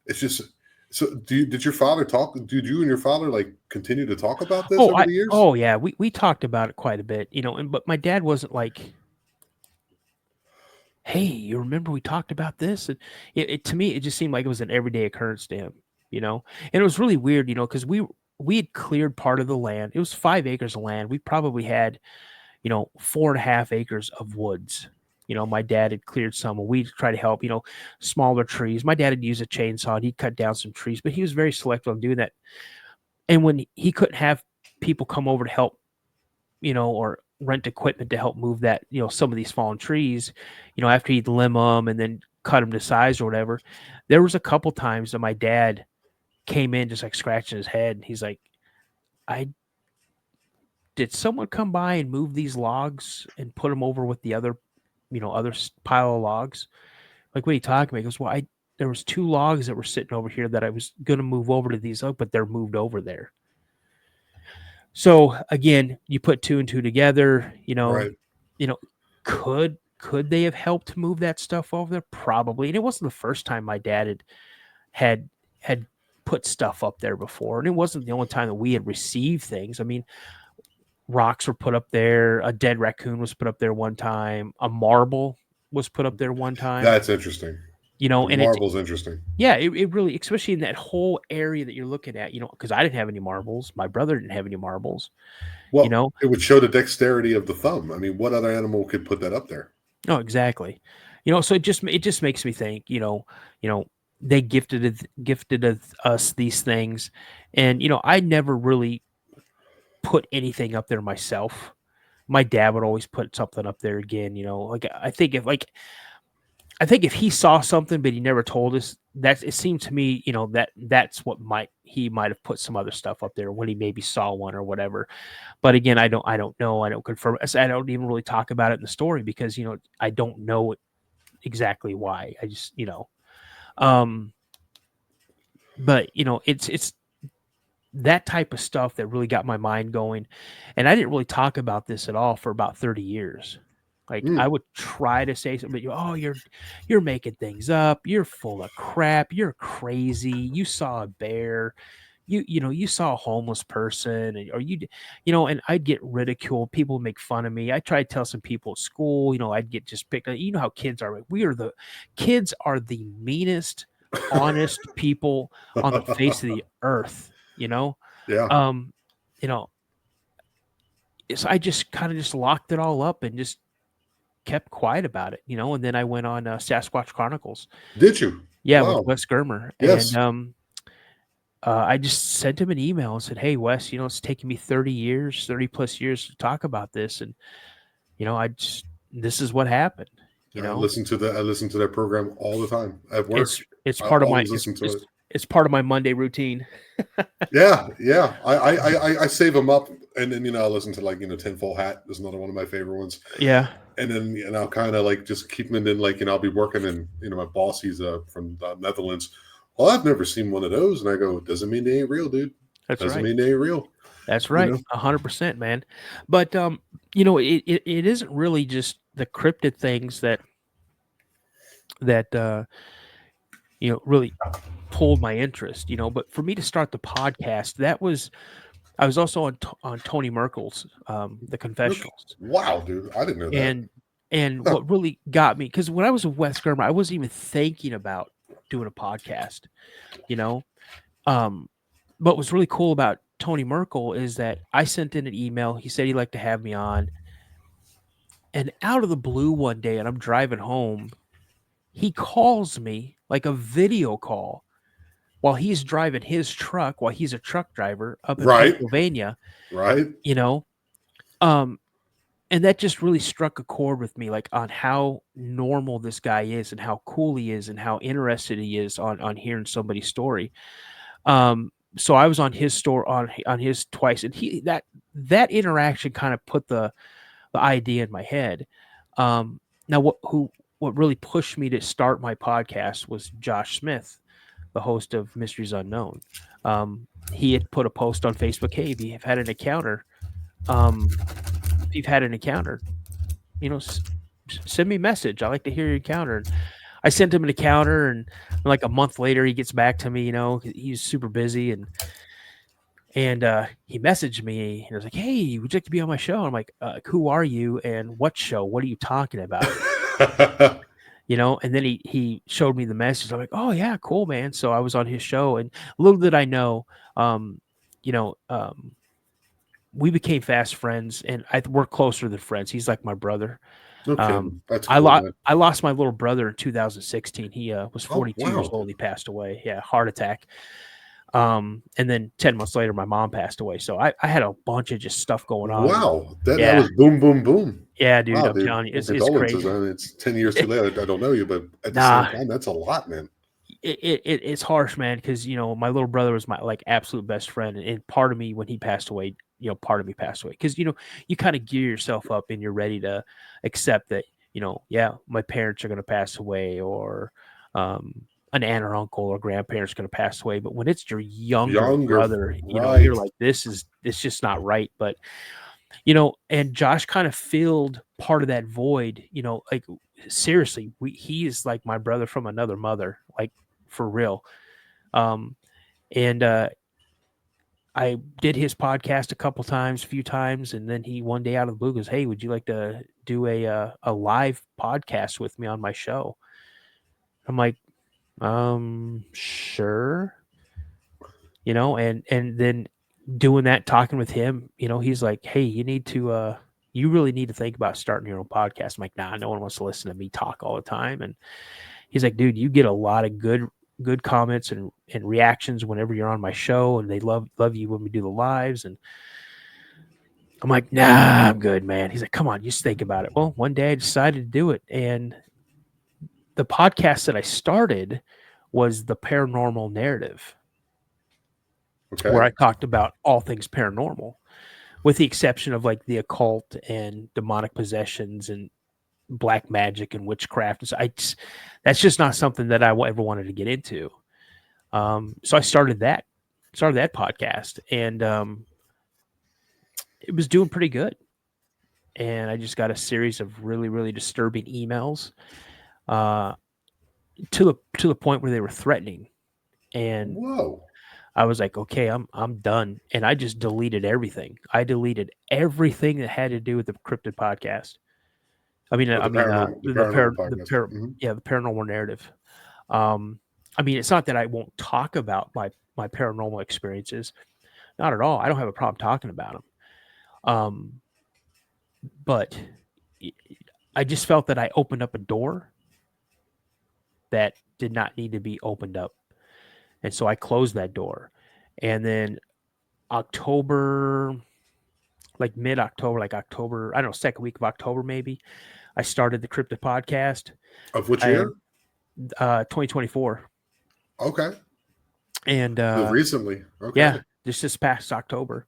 it's just, so did your father talk? Did you and your father like continue to talk about this Oh, over I the years? oh yeah, we talked about it quite a bit, and but my dad wasn't like, "Hey, you remember we talked about this?" And to me, it just seemed like it was an everyday occurrence to him. And it was really weird, because we had cleared part of the land. It was 5 acres of land. We probably had 4.5 acres of woods. My dad had cleared some, and we'd try to help. Smaller trees. My dad had used a chainsaw, and he'd cut down some trees, but he was very selective on doing that. And when he couldn't have people come over to help, or rent equipment to help move that, some of these fallen trees, after he'd limb them and then cut them to size or whatever. There was a couple times that my dad came in just like scratching his head, and he's like, I did someone come by and move these logs and put them over with the other, pile of logs? Like, what are you talking about? He goes, well, there was two logs that were sitting over here that I was going to move over to these, but they're moved over there. So again, you put two and two together, Right. you know, could they have helped move that stuff over there? Probably. And it wasn't the first time my dad had put stuff up there before. And it wasn't the only time that we had received things. I mean, rocks were put up there, a dead raccoon was put up there one time, a marble was put up there one time, That's interesting. The and it's marble's interesting. yeah, it really, especially in that whole area that you're looking at, because I didn't have any marbles, my brother didn't have any marbles, you Well, know. it would show the dexterity of the thumb. I mean, what other animal could put that up there? No, exactly. So it just makes me think, they us these things, and I never really put anything up there myself. My dad would always put something up there again, like I think if he saw something but he never told us, that it seemed to me, that's what he might have put some other stuff up there when he maybe saw one or whatever. But again, I don't know. I don't confirm. I don't even really talk about it in the story because I don't know exactly why. I just um, but it's that type of stuff that really got my mind going, and I didn't really talk about this at all for about 30 years. Like, I Hmm. would try to say something, oh, you're making things up. You're full of crap. You're crazy. You saw a bear. You saw a homeless person, or and I'd get ridiculed. People would make fun of me. I tried to tell some people at school, I'd get just picked. You know how kids are. The kids are the meanest, honest people on the face of the earth. Yeah. Um, you know, so I just kind of just locked it all up and just kept quiet about it, and then I went on Sasquatch Chronicles. Did you? Yeah, with Wow. Wes Germer, and Yes. I just sent him an email and said, "Hey, Wes, it's taken me 30 plus years to talk about this, and this is what happened." You I know, listen to that program all the time at work. it's I part of my always listen to it. it's part of my Monday routine. Yeah, yeah. I save them up, and then I listen to Tinfoil Hat is another one of my favorite ones, Yeah, and then I'll kind of just keep them, and then I'll be working, and my boss, he's from the Netherlands. Well, I've never seen one of those, and I go, doesn't mean they ain't real, dude. that's Doesn't right. mean they ain't real. That's You right. know. 100%, man. But it isn't really just the cryptid things that really pulled my interest. But for me to start the podcast, I was also on Tony Merkel's The Okay. Confessionals, Wow, dude, I didn't know that. and Huh. what really got me, because when I was with Wes Germer, I wasn't even thinking about doing a podcast. You know, um, but what's really cool about Tony Merkel is that I sent in an email. He said he'd like to have me on, and out of the blue one day, and I'm driving home, he calls me like a video call while he's driving his truck, while he's a truck driver up in Right, Pennsylvania, right. you know. Um, and that just really struck a chord with me, like on how normal this guy is and how cool he is and how interested he is on hearing somebody's story. So I was on his store on his twice, and that interaction kind of put the idea in my head. Now what really pushed me to start my podcast was Josh Smith, the host of Mysteries Unknown. He had put a post on Facebook, "Hey, if you've had an encounter, um, if you've had an encounter, send me a message. I like to hear your encounter." And I sent him an encounter, and like a month later, he gets back to me. He's super busy, and he messaged me and was like, "Hey, would you like to be on my show?" I'm like, "Who are you and what show? What are you talking about?" And then he showed me the message. I'm like, "Oh yeah, cool, man." So I was on his show, and little did I know, you know, um, we became fast friends, and we're closer than friends. He's like my brother. No Um, kidding. That's cool, man. I lost my little brother in 2016. He was Oh 42 years wow, old. dude. He passed away. Yeah, heart attack. And then 10 months later, my mom passed away. So I had a bunch of just stuff going on. And Wow, that yeah, was boom, boom, boom. yeah, dude, Wow, I'm dude. telling you, Well, it's condolences. crazy. I mean, it's 10 years too late. I don't know you, but at the same Nah, time, that's a lot, man. it's harsh, man, because my little brother was my like absolute best friend, and part of me when he passed away, part of me passed away because you kind of gear yourself up and you're ready to accept that yeah, my parents are going to pass away, or an aunt or uncle or grandparents going to pass away. But when it's your younger Younger, brother, you're right. like, it's just not right. But and Josh kind of filled part of that void, like seriously, he is like my brother from another mother, like for real. Um, and I did his podcast a couple times, a few times, and then he one day out of the blue goes, "Hey, would you like to do a live podcast with me on my show?" I'm like, sure. And then doing that, talking with him, he's like, "Hey, you really need to think about starting your own podcast." I'm like, "Nah, no one wants to listen to me talk all the time." And he's like, "Dude, you get a lot of good comments and reactions whenever you're on my show, and they love you when we do the lives." And I'm like, "Nah, I'm good, man." He's like, "Come on, just think about it." Well, one day I decided to do it, and the podcast that I started was the paranormal narrative, where Okay. I talked about all things paranormal, with the exception of like the occult and demonic possessions and black magic and witchcraft. And so that's just not something that I ever wanted to get into. So I started that podcast, and it was doing pretty good. And I just got a series of really, really disturbing emails, uh, to the point where they were threatening. And Whoa. I was like, okay, I'm done. And I just deleted everything. I deleted everything that had to do with the Cryptid podcast. Oh, the paranormal podcast. The paranormal narrative. Um, I mean, it's not that I won't talk about my paranormal experiences, not at all. I don't have a problem talking about them. Um, but I just felt that I opened up a door that did not need to be opened up, and so I closed that door. And then October, like mid October, like October, I don't know, second week of October maybe, I started the Cryptid podcast, Of which and year? 2024. Okay. And So recently. Okay. yeah, just this past October.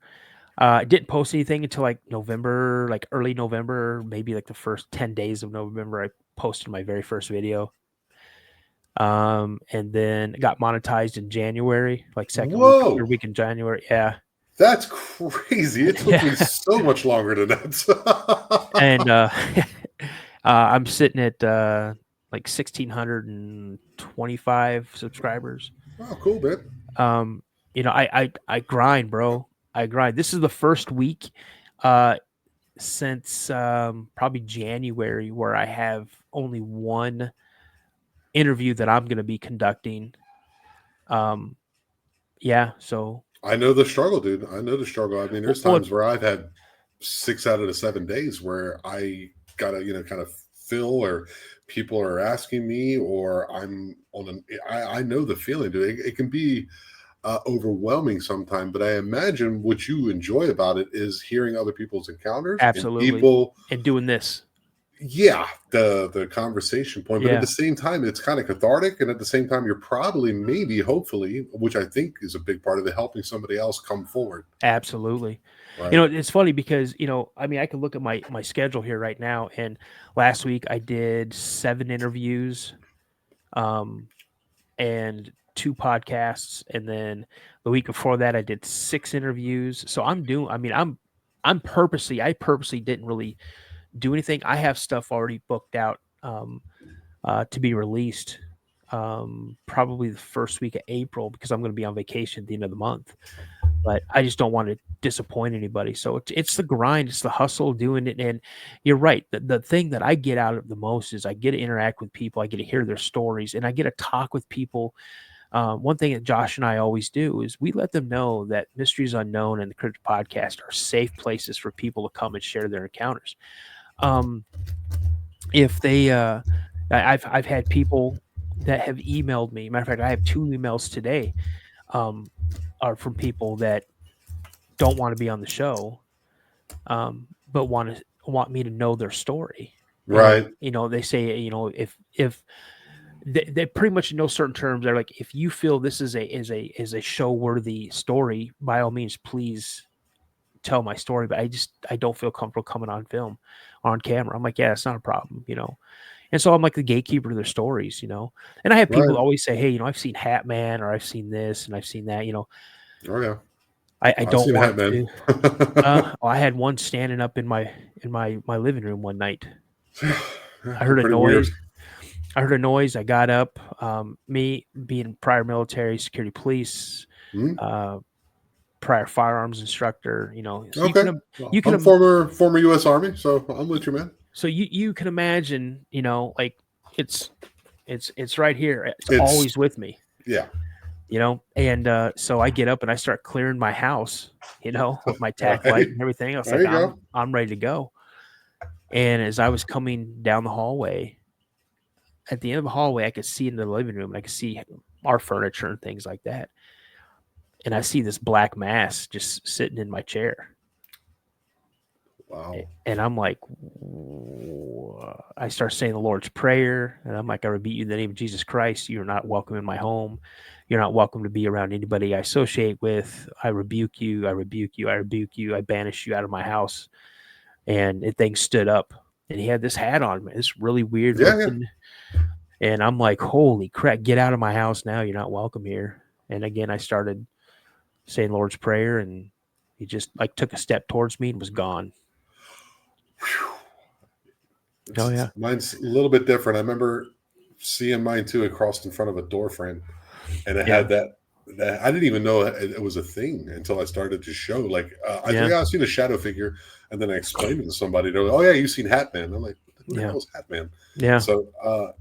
I didn't post anything until like November, like early November, maybe like the first 10 days of November. I posted my very first video. And then got monetized in January, like second week, third Whoa. week in January. Yeah. That's crazy. It took me Yeah. so much longer than that. And I'm sitting at like 1,625 subscribers. Oh, cool, man. Um, I grind, bro. I grind. This is the first week uh since probably January where I have only one interview that I'm going to be conducting. Um, yeah, so I know the struggle, dude. I know the struggle. I mean, there's well, times where I've had 6 out of the 7 days where I gotta, kind of fill, or people are asking me, or I'm on an. I know the feeling, dude. It can be overwhelming sometimes, but I imagine what you enjoy about it is hearing other people's encounters and absolutely. people. And doing this, Yeah, the conversation point, but at yeah, the same time, it's kind of cathartic, and at the same time, you're probably, maybe, hopefully, which I think is a big part of it, helping somebody else come forward. absolutely. Right. It's funny because I mean, I can look at my schedule here right now, and last week I did 7 interviews, um, and 2 podcasts, and then the week before that I did 6 interviews. So I'm doing. I mean, I purposely didn't really do anything. I have stuff already booked out, to be released, probably the first week of April, because I'm going to be on vacation at the end of the month. But I just don't want to disappoint anybody. So it's the grind, it's the hustle doing it. And you're right. The thing that I get out of the most is I get to interact with people, I get to hear their stories, and I get to talk with people. One thing that Josh and I always do is we let them know that Mysteries Unknown and the Cryptid Podcast are safe places for people to come and share their encounters. Um, if they I've had people that have emailed me. Matter of fact, I have 2 emails today, are from people that don't want to be on the show, but want me to know their story. And Right. they say, if they pretty much know certain terms. They're like, if you feel this is a show worthy story, by all means, please tell my story. But I don't feel comfortable coming on film, on camera. I'm like, yeah, it's not a problem. And so I'm like the gatekeeper to their stories. And I have people Right. always say, hey, I've seen Hat Man, or I've seen this and I've seen that. Oh yeah. I I've don't seen want Hat Man. to. I had one standing up in my living room one night. I They're heard a pretty weird. noise. I got up. Me being prior military, security police, Hmm? uh, prior firearms instructor. So Okay. Well, you can I'm former U.S. Army, so I'm with you, man. so you can imagine. Like it's it's right here. It's It's always with me. yeah. And so I get up and I start clearing my house. With my tack light Right. and everything. I was There like, you I'm go. I'm ready to go. And as I was coming down the hallway, at the end of the hallway, I could see into the living room and I could see our furniture and things like that. And I see this black mass just sitting in my chair. Wow. And I'm like, I start saying the Lord's Prayer. And I'm like, I rebuke you in the name of Jesus Christ. You're not welcome in my home. You're not welcome to be around anybody I associate with. I rebuke you. I rebuke you. I rebuke you. I banish you out of my house. And the thing stood up. And he had this hat on, man. It's really weird Yeah, yeah. looking. And I'm like, holy crap, get out of my house now. You're not welcome here. And again, I started saying Lord's Prayer, and he just like took a step towards me and was gone. Oh yeah. Mine's a little bit different. I remember seeing mine too. It crossed in front of a door frame, and it Yeah. had that I didn't even know it was a thing until I started to show. Like I thought, Yeah. yeah, I've seen a shadow figure, and then I explained it to somebody. They're like, oh yeah, you've seen Hat Man. I'm like, who the Yeah. hell is Hat Man? Yeah. So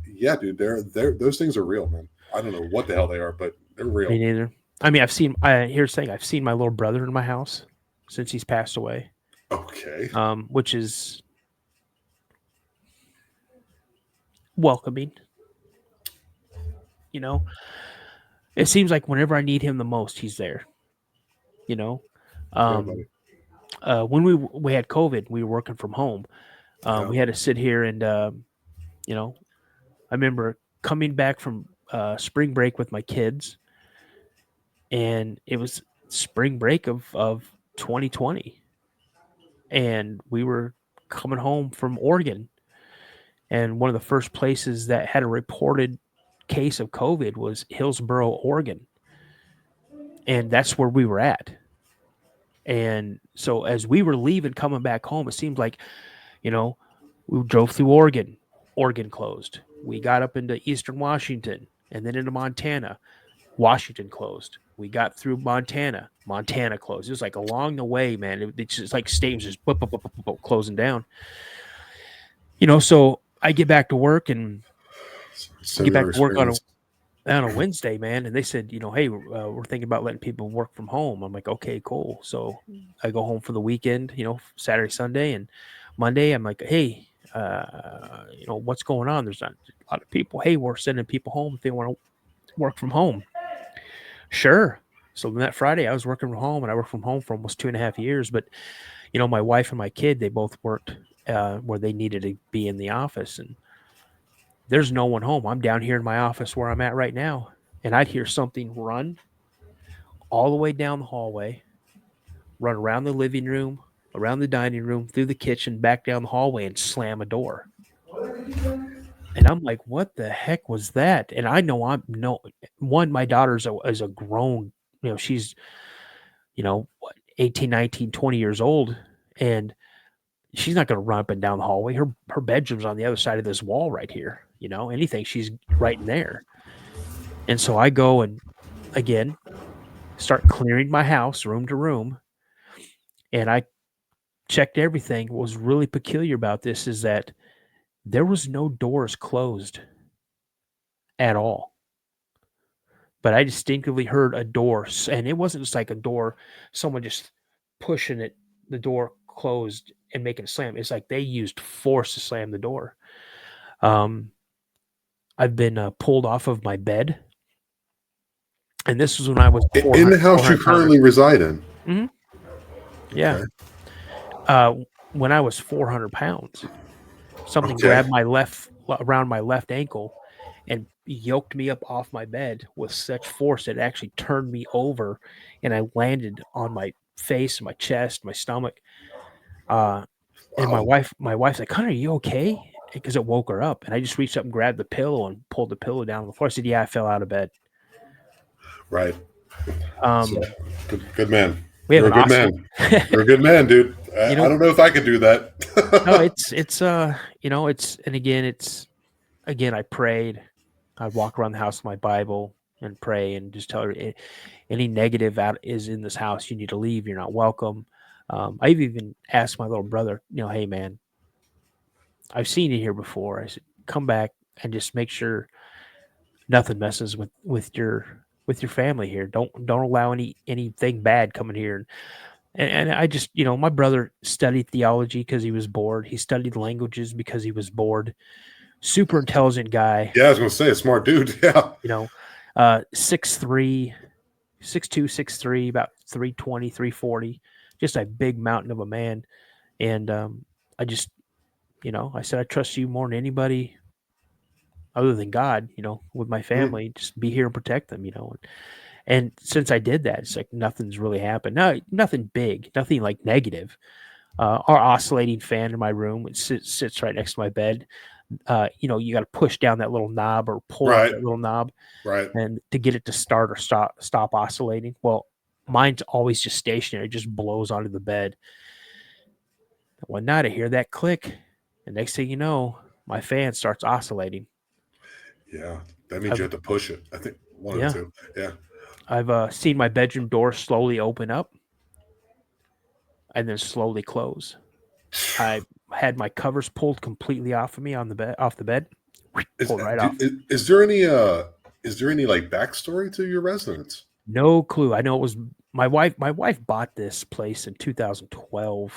yeah, dude, they're those things are real, man. I don't know what the hell they are, but they're Me real. neither. I mean, here's the thing, I've seen my little brother in my house since he's passed away. Okay. Which is welcoming. You know, it seems like whenever I need him the most, he's there. You know, Yeah, um, buddy. when we had COVID, we were working from home. Yeah. We had to sit here and you know, I remember coming back from spring break with my kids, and it was spring break of 2020, and we were coming home from Oregon, and one of the first places that had a reported case of COVID was Hillsboro, Oregon, and that's where we were at. And so as we were leaving, coming back home, it seemed like, you know, we drove through Oregon. Oregon closed. We got up into Eastern Washington and then into Montana. Washington closed. We got through Montana. Montana closed. It was like along the way, man. It's just like states just closing down. So I get back to work and get Similar back to work on a experience. on a Wednesday, man, and they said, hey, we're thinking about letting people work from home. I'm like, okay, cool. So I go home for the weekend, Saturday, Sunday, and Monday. I'm like, hey, what's going on? There's not a lot of people. Hey, we're sending people home if they want to work from home. Sure. So then that Friday, I was working from home, and I worked from home for almost 2.5 years. But my wife and my kid, they both worked where they needed to be in the office, and there's no one home. I'm down here in my office where I'm at right now, and I'd hear something run all the way down the hallway, run around the living room, around the dining room, through the kitchen, back down the hallway, and slam a door. And I'm like, what the heck was that? And I know I'm no one, my daughter's is a grown, she's, what, 18, 19, 20 years old. And she's not going to run up and down the hallway. Her bedroom's on the other side of this wall right here. Anything, she's right in there. And so I go and again start clearing my house room to room, and I checked everything. What was really peculiar about this is that there was no doors closed at all. But I distinctively heard a door, and it wasn't just like a door, someone just pushing it, the door closed and making a slam. It's like they used force to slam the door. Um, I've been pulled off of my bed. And this was when I was In 400, the house you 400 pounder. currently reside in. Hmm. Yeah. Okay. Uh, when I was 400 pounds, something Okay. grabbed my around my left ankle and yoked me up off my bed with such force that it actually turned me over, and I landed on my face, my chest, my stomach. Uh, and Wow. my wife's like, "Connor, are you okay?" Because it woke her up, and I just reached up and grabbed the pillow and pulled the pillow down on the floor. I said, "Yeah, I fell out of bed." Right. So, Um, good man. we have You're a an good oscillator. man. You're a good man, dude. You I know, don't know if I could do no, that. and again, again, I prayed. I'd walk around the house with my Bible and pray and just tell her, any negative out is in this house. You need to leave. You're not welcome. I've even asked my little brother, hey man, I've seen you here before. I said, come back and just make sure nothing messes with your family here. Don't allow anything bad coming here. And I just, my brother studied theology because he was bored. He studied languages because he was bored. Super intelligent guy, Yeah, I was gonna say a smart dude. Yeah. you know, 6'3", 6'2", 6'3", about 320, 340, just a big mountain of a man. And I just, I said, I trust you more than anybody other than God, with my Mhm. family. Just be here and protect them, And since I did that, it's like nothing's really happened. No, nothing big, nothing like negative. Our oscillating fan in my room, it sits right next to my bed. You got to push down that little knob or pull up Right. that little knob Right. and to get it to start or stop oscillating. Well, mine's always just stationary, it just blows onto the bed. One night I hear that click, and next thing you know, my fan starts oscillating. Yeah. That means you I've have to push it. I think one of the Yeah, two. Yeah. I've seen my bedroom door slowly open up and then slowly close. I had my covers pulled completely off of me off the bed, Is, pulled right off. is there any like backstory to your residence? No clue. I know it was my wife. My wife bought this place in 2012.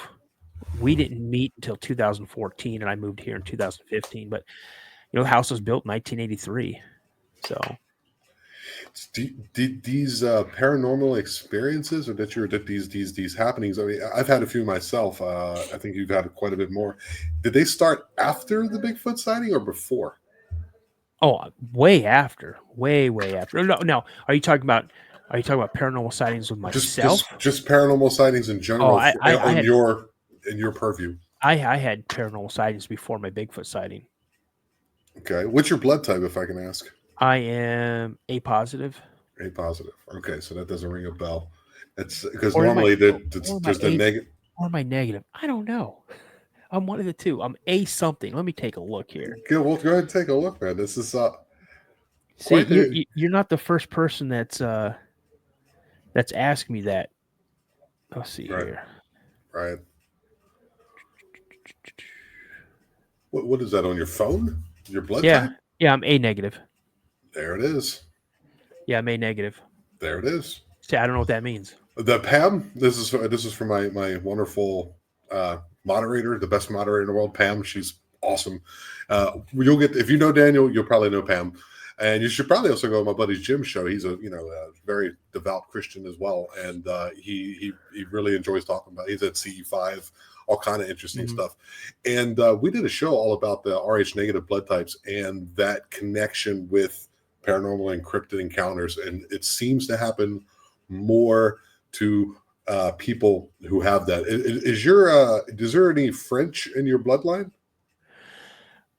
We didn't meet until 2014, and I moved here in 2015. But the house was built in 1983. So, Did these paranormal experiences, or that these happenings? I mean, I've had a few myself. I think you've had quite a bit more. Did they start after the Bigfoot sighting or before? way after, way after. No, no. Are you talking about paranormal sightings with myself? Just paranormal sightings in Oh, general I on had your in your purview. I had paranormal sightings before my Bigfoot sighting. Okay, what's your blood type, if I can ask? I am A positive, A positive. Okay, so that doesn't ring a bell. It's because or am I, normally or am I there's the A, negative. or am I negative? I don't know. I'm one of the two. I'm A something. Let me take a look here. Well, go ahead and take a look, man. This is See, quite the you're not the first person that's asked me that. Let's see right, here. right. What is that on your phone? Your blood Yeah, type? yeah, I'm A negative. There it is. Yeah, I'm A negative. There it is. See, I don't know what that means. The Pam. This is for my wonderful moderator, the best moderator in the world, Pam. She's awesome. You'll get if you know Daniel, you'll probably know Pam, and you should probably also go to my buddy's Jim show. He's a very devout Christian as well, and he really enjoys talking about. He's at CE5, all kind of interesting Mhm. stuff, and we did a show all about the Rh negative blood types and that connection with paranormal and cryptid encounters, and it seems to happen more to people who have that. Is there any French in your bloodline?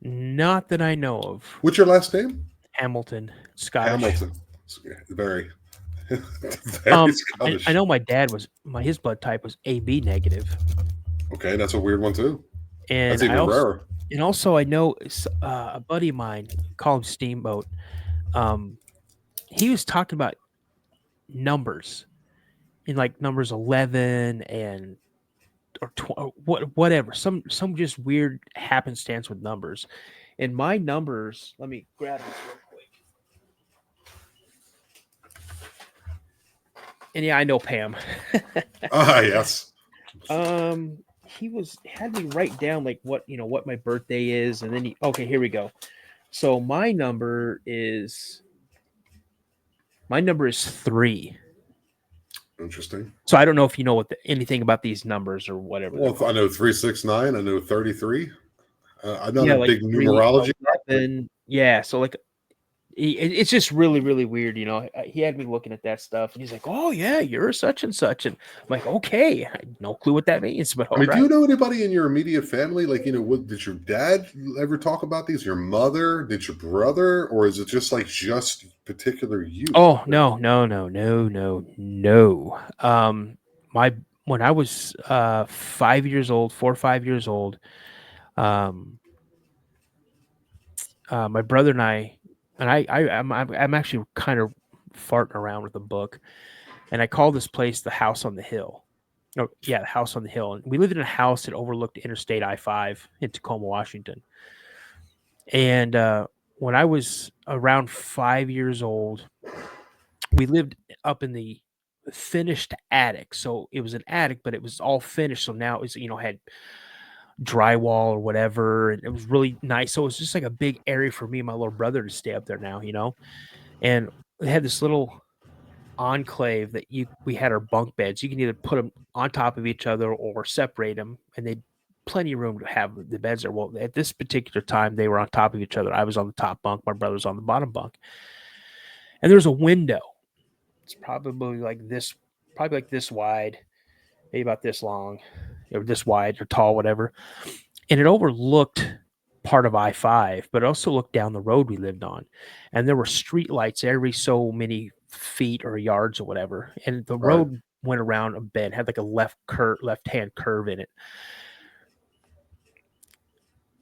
Not that I know of. What's your last name? Hamilton, Scottish. Hamilton. Very, very I Scottish. know my dad was his blood type was AB negative, Okay, that's a weird one too. and That's I even also rarer. I know a buddy of mine called him Steamboat. Um, he was talking about numbers in like numbers 11 and or whatever, some just weird happenstance with numbers. And my numbers, let me grab this real quick. And yeah, I know Pam. Ah, yes. He had me write down like what my birthday is, and then okay, here we go. So my My number is 3. Interesting. So I don't know if you know anything about these numbers or whatever they're Well, I called. know 369. I know 33. I'm not Yeah, a like big 3, numerology guy, but 11. Yeah, so like it's just really, really weird. He had me looking at that stuff, and he's like, "Oh yeah, you're such and such," and I'm like, "Okay, I have no clue what that means, but I all mean, do right." you know anybody in your immediate family? Like, what did your dad ever talk about these? Your mother? Did your brother? Or is it just like just particular you? Oh no, no, no, no, no, no. My When I was 5 years old, 4 or 5 years old, um, my brother I'm actually kind of farting around with a book, and I call this place the House on the Hill. Oh yeah, the House on the Hill. And we lived in a house that overlooked Interstate I-5 in Tacoma, Washington. And when I was around 5 years old, we lived up in the finished attic. So it was an attic, but it was all finished. So now it was, had drywall or whatever. And it was really nice. So it was just like a big area for me and my little brother to stay up there now. And we had this little enclave that we had our bunk beds. You can either put them on top of each other or separate them, and they plenty of room to have the beds there. Well, at this particular time, they were on top of each other. I was on the top bunk, my brother was on the bottom bunk, and there was a window. It's probably like this wide, maybe about this long, or this wide or tall, whatever. And it overlooked part of I-5, but it also looked down the road we lived on. And there were street lights every so many feet or yards or whatever. And the Right. road went around a bend, had like a left hand curve in it.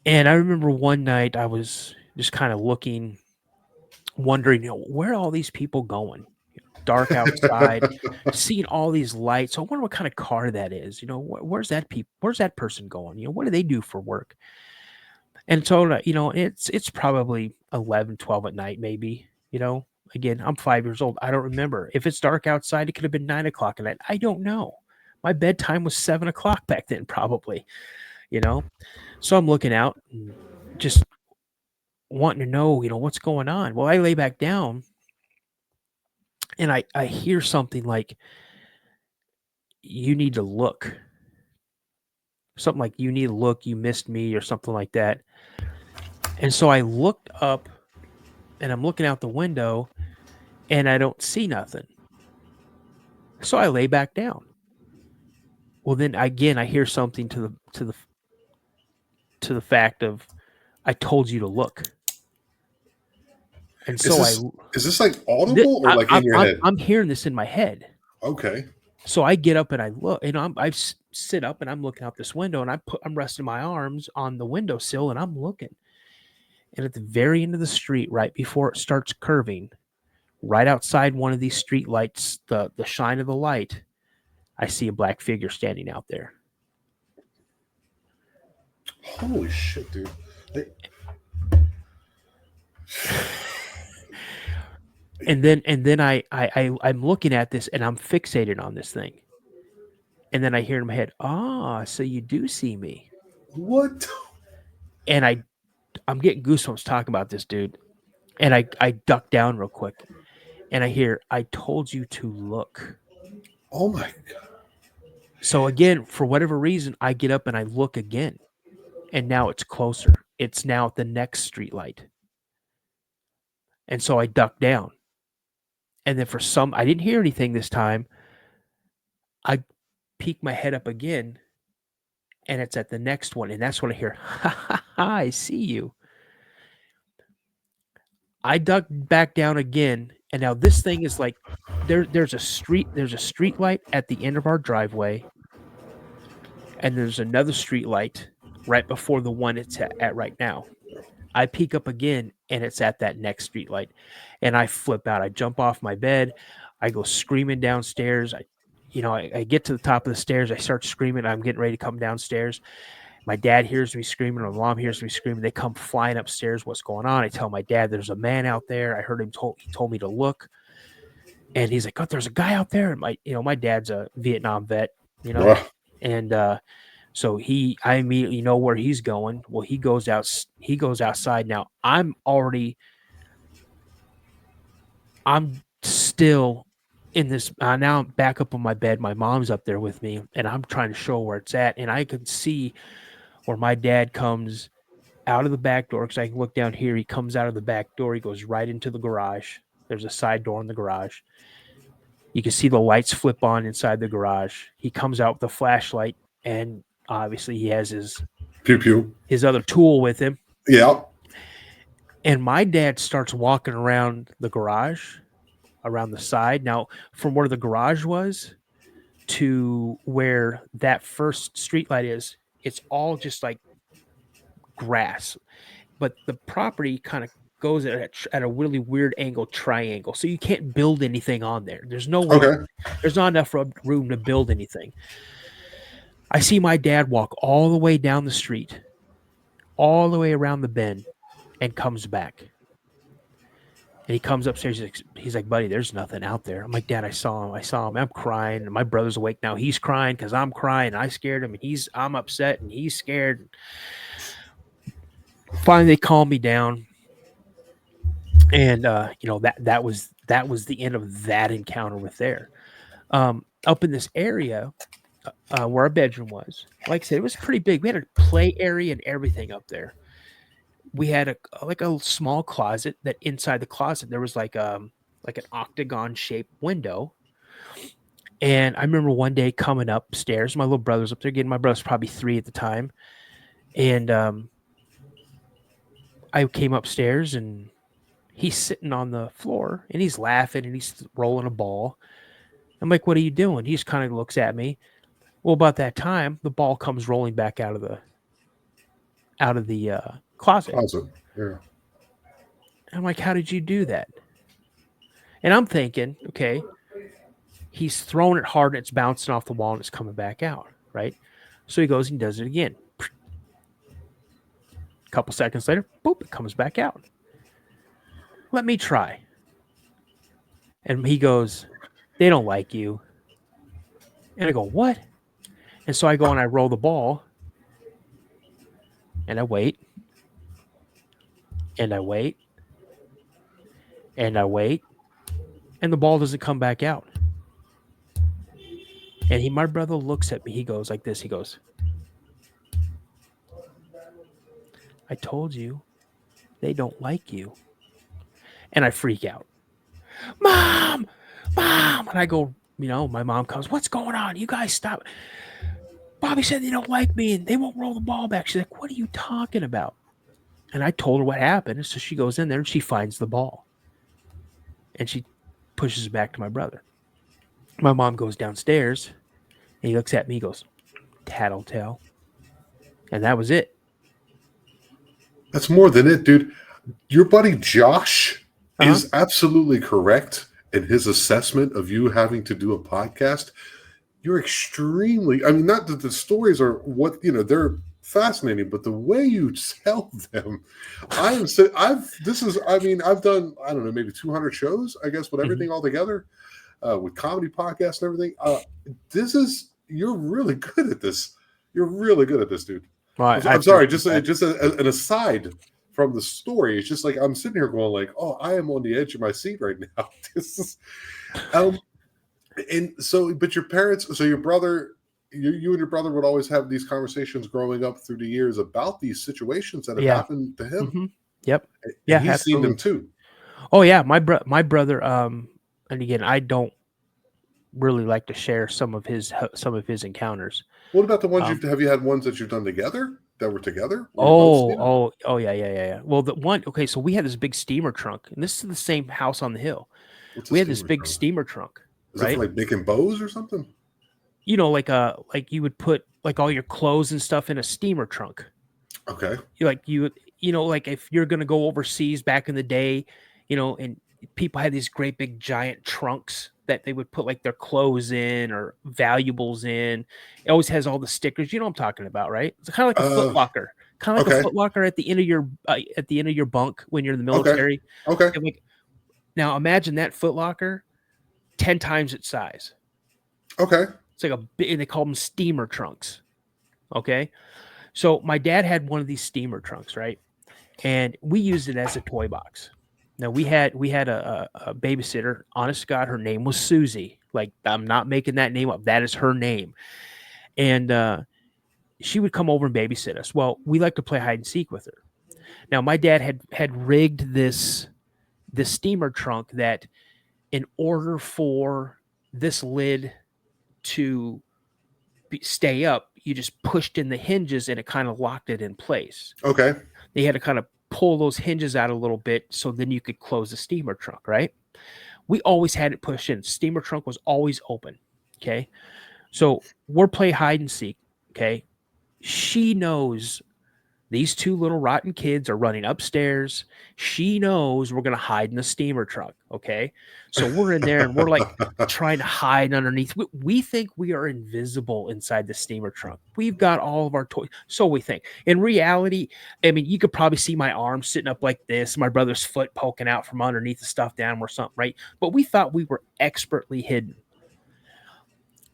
And I remember one night I was just kind of looking, wondering, where are all these people going? Dark outside, seeing all these lights. So I wonder what kind of car that is. Where's that person going? What do they do for work? And so, it's probably 11, 12 at night, maybe. Again, I'm 5 years old. I don't remember. If it's dark outside, it could have been 9 o'clock at night. I don't know. My bedtime was 7 o'clock back then, probably. You know. So I'm looking out, and just wanting to know, what's going on. Well, I lay back down, and I hear something like, "You need to look." Something like, "You need to look. You missed me," or something like that. And so I looked up, and I'm looking out the window, and I don't see nothing. So I lay back down. Well, then again, I hear something to the fact of, "I told you to look." And Is so this like audible or like in your head? I'm hearing this in my head. Okay. So I get up and I look, and sit up and I'm looking out this window, and I'm resting my arms on the windowsill, and I'm looking. And at the very end of the street, right before it starts curving, right outside one of these street lights, the shine of the light, I see a black figure standing out there. Holy shit, dude. Hey, And then I'm looking at this, and I'm fixated on this thing. And then I hear in my head, "Ah, so you do see me." what? And I'm getting goosebumps talking about this, dude. And I duck down real quick, and I hear, "I told you to look." Oh my god. So again, for whatever reason, I get up and I look again, and now it's closer. It's now at the next street light. And so I duck down. And then I didn't hear anything this time. I peek my head up again, and it's at the next one. And that's when I hear, "Ha ha ha, I see you." I duck back down again, and now this thing is like, there's a street light at the end of our driveway, and there's another street light right before the one it's at right now. I peek up again, and it's at that next street light, and I flip out. I jump off my bed. I go screaming downstairs. I get to the top of the stairs. I start screaming. I'm getting ready to come downstairs. My dad hears me screaming. My mom hears me screaming. They come flying upstairs. What's going on? I tell my dad, "There's a man out there. I heard he told me to look." And he's like, "Oh, there's a guy out there." And my dad's a Vietnam vet, you know, Ugh. and so I immediately know where he's going. Well, he goes out. He goes outside. Now I'm still in this. Now I'm back up on my bed. My mom's up there with me, and I'm trying to show where it's at. And I can see where my dad comes out of the back door because I can look down here. He comes out of the back door. He goes right into the garage. There's a side door in the garage. You can see the lights flip on inside the garage. He comes out with a flashlight, and obviously he has Pew pew. his other tool with him. Yeah. And my dad starts walking around the garage, around the side. Now, from where the garage was to where that first street light is, it's all just like grass. But the property kind of goes at a really weird angle triangle. So you can't build anything on there. There's no way, Okay. there's not enough room to build anything. I see my dad walk all the way down the street, all the way around the bend, and comes back. And he comes upstairs. He's like, buddy, there's nothing out there. I'm like, Dad, I saw him. I saw him. I'm crying. And my brother's awake now. He's crying because I'm crying. I scared him. And I'm upset and he's scared. Finally, they calmed me down. And that was the end of that encounter with there. Up in this area where our bedroom was, like I said, it was pretty big. We had a play area and everything up there. We had a small closet that inside the closet there was like an octagon shaped window. And I remember one day coming upstairs, my little brother's up there again. My brother's probably 3 at the time. And I came upstairs and he's sitting on the floor and he's laughing and he's rolling a ball. I'm like, what are you doing? He just kind of looks at me. Well, about that time, the ball comes rolling back out of the closet. Yeah. I'm like, how did you do that? And I'm thinking, okay, he's throwing it hard and it's bouncing off the wall and it's coming back out, right? So he goes and does it again. A couple seconds later, boop, it comes back out. Let me try. And he goes, they don't like you. And I go, what? And so I go and I roll the ball and I wait and I wait and I wait and the ball doesn't come back out. And my brother looks at me. He goes like this. He goes, I told you they don't like you. And I freak out. Mom! Mom! And I go, my mom comes, what's going on? You guys stop. Bobby said they don't like me and they won't roll the ball back. She's like, what are you talking about? And I told her what happened. And so she goes in there and she finds the ball. And she pushes it back to my brother. My mom goes downstairs and he looks at me. He goes, tattletale. And that was it. That's more than it, dude. Your buddy Josh is absolutely correct in his assessment of you having to do a podcast. You're extremely, I mean, not that the stories are what, they're fascinating, but the way you tell them, I've done, I don't know, maybe 200 shows, I guess, with everything all together, with comedy podcasts and everything. You're really good at this. You're really good at this, dude. Well, I'm sorry, just an aside from the story. It's just like, I'm sitting here going like, oh, I am on the edge of my seat right now. This is, and so, but your parents, so your brother, you and your brother would always have these conversations growing up through the years about these situations that have happened to him. Mm-hmm. Yep. And he's seen them too. Oh yeah. My brother, and again, I don't really like to share some of his encounters. What about the ones have you had ones that you've done together that were together? Oh, yeah. Well, okay, so we had this big steamer trunk, and this is the same house on the hill. We had this big steamer trunk. Is it for like making bows or something? Like you would put like all your clothes and stuff in a steamer trunk. Okay. Like like if you're gonna go overseas back in the day, and people had these great big giant trunks that they would put like their clothes in or valuables in. It always has all the stickers. You know what I'm talking about, right? It's kind of like a foot locker. Kind of like a foot locker at the end of your bunk when you're in the military. Okay. Now imagine that foot locker 10 times its size. Okay. It's like they call them steamer trunks. Okay. So my dad had one of these steamer trunks, right? And we used it as a toy box. Now we had a babysitter. Honest to God, her name was Susie. Like, I'm not making that name up. That is her name. And she would come over and babysit us. Well, we like to play hide and seek with her. Now, my dad had rigged this steamer trunk that, in order for this lid to stay up, you just pushed in the hinges and it kind of locked it in place. Okay. They had to kind of pull those hinges out a little bit so then you could close the steamer trunk, right? We always had it pushed in. Steamer trunk was always open. Okay. So we're playing hide and seek. Okay. She knows these two little rotten kids are running upstairs. She knows we're going to hide in the steamer trunk. Okay. So we're in there and we're like trying to hide underneath. We think we are invisible inside the steamer trunk. We've got all of our toys. So we think. In reality, I mean, you could probably see my arm sitting up like this, my brother's foot poking out from underneath the stuff down or something, right? But we thought we were expertly hidden.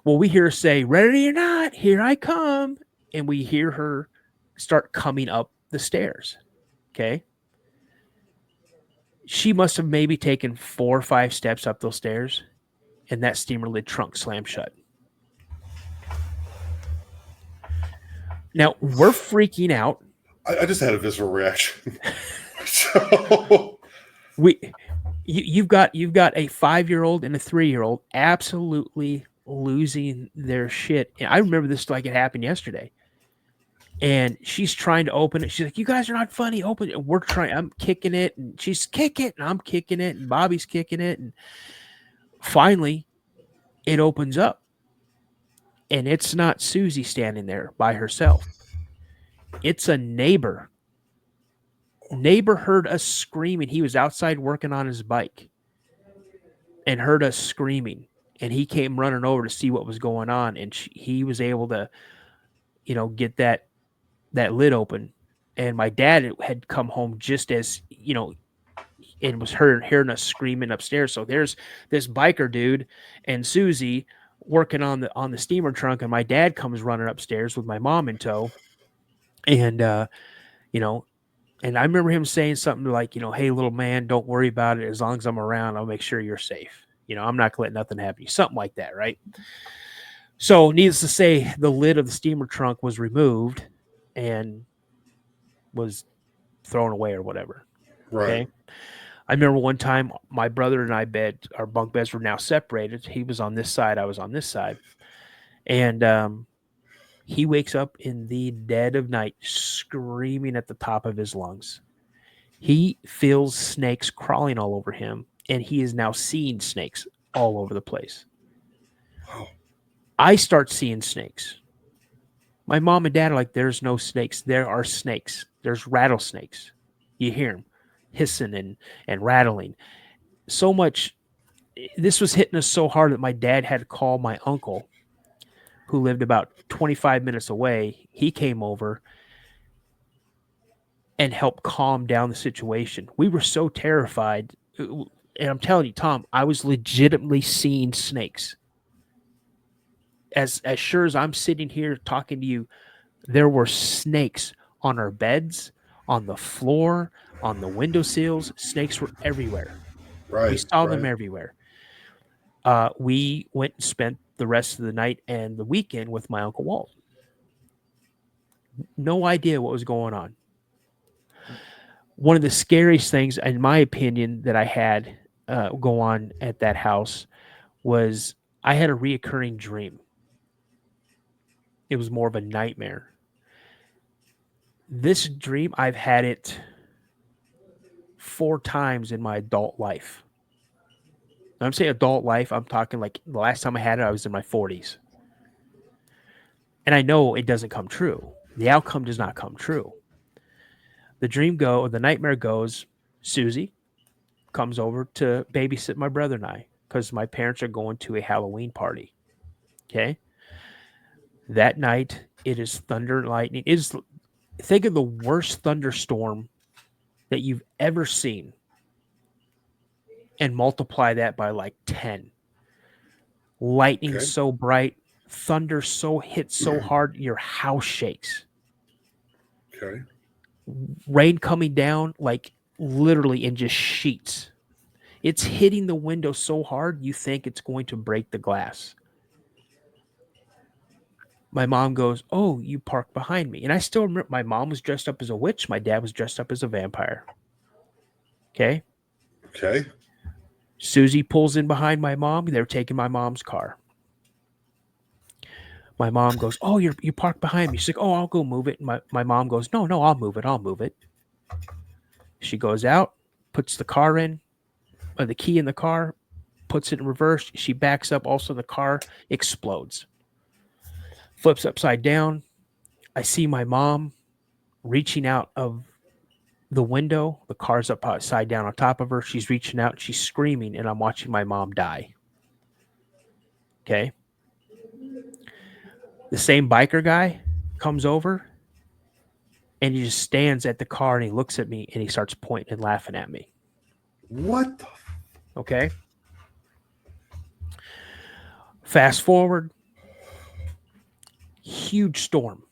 Well, we hear her say, "Ready or not, here I come." And we hear her start coming up the stairs. Okay. She must have maybe taken 4 or 5 steps up those stairs, and that steamer lid trunk slammed shut. Now we're freaking out. I just had a visceral reaction. So You've got a 5-year-old and a 3-year-old absolutely losing their shit. And I remember this like it happened yesterday. And she's trying to open it. She's like, "You guys are not funny. Open it." And we're trying. I'm kicking it, and she's kicking it, and I'm kicking it, and Bobby's kicking it, and finally, it opens up, and it's not Susie standing there by herself. It's a neighbor. Neighbor heard us screaming. He was outside working on his bike, and heard us screaming, and he came running over to see what was going on, and he was able to, get that lid open. And my dad had come home just as, and was hearing us screaming upstairs. So there's this biker dude and Susie working on the steamer trunk, and my dad comes running upstairs with my mom in tow. And you know, and I remember him saying something like, "Hey, little man, don't worry about it. As long as I'm around, I'll make sure you're safe. I'm not gonna let nothing happen to you." Something like that, right? So, needless to say, the lid of the steamer trunk was removed and was thrown away or whatever. right. Okay. I remember one time my brother and I our bunk beds were now separated. He was on this side, I was on this side. And he wakes up in the dead of night screaming at the top of his lungs. He feels snakes crawling all over him, and he is now seeing snakes all over the place. Wow. I start seeing snakes. My mom and dad are like, "There's no snakes. There are snakes. There's rattlesnakes." You hear them hissing and rattling. So much. This was hitting us so hard that my dad had to call my uncle, who lived about 25 minutes away. He came over and helped calm down the situation. We were so terrified. And I'm telling you, Tom, I was legitimately seeing snakes. As sure as I'm sitting here talking to you, there were snakes on our beds, on the floor, on the windowsills. Snakes were everywhere. Right. We saw right. them everywhere. We went and spent the rest of the night and the weekend with my Uncle Walt. No idea what was going on. One of the scariest things, in my opinion, that I had go on at that house was I had a reoccurring dream. It was more of a nightmare. This dream, I've had it 4 times in my adult life. I'm saying adult life, I'm talking like the last time I had it, I was in my 40s. And I know it doesn't come true. The outcome does not come true. The nightmare goes, Susie comes over to babysit my brother and I because my parents are going to a Halloween party. Okay. That night, it is thunder and lightning. Think of the worst thunderstorm that you've ever seen and multiply that by like 10. Lightning so bright, thunder hits so hard, your house shakes. Okay. Rain coming down like literally in just sheets. It's hitting the window so hard you think it's going to break the glass. My mom goes, "Oh, you parked behind me." And I still remember my mom was dressed up as a witch. My dad was dressed up as a vampire. Okay. Okay. Susie pulls in behind my mom. They're taking my mom's car. My mom goes, "Oh, you parked behind me." She's like, "Oh, I'll go move it." And my mom goes, "No, no, I'll move it. I'll move it." She goes out, puts the car in, the key in the car, puts it in reverse. She backs up. Also, the car explodes, flips upside down. I see my mom reaching out of the window. The car's upside down on top of her. She's reaching out. She's screaming, and I'm watching my mom die. Okay. The same biker guy comes over and he just stands at the car and he looks at me and he starts pointing and laughing at me. What the Okay. Fast forward, huge storm,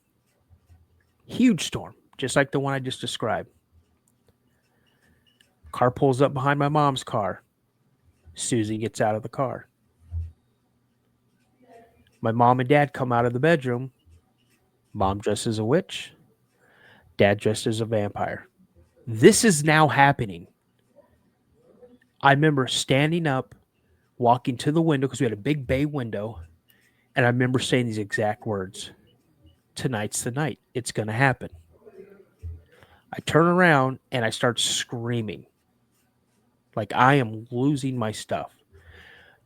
just like the one I just described. Car pulls up behind my mom's car. Susie gets out of the car. My mom and dad come out of the bedroom. Mom dressed as a witch, dad dressed as a vampire. This is now happening. I remember standing up, walking to the window because we had a big bay window, and I remember saying these exact words: "Tonight's the night. It's going to happen." I turn around and I start screaming like I am losing my stuff.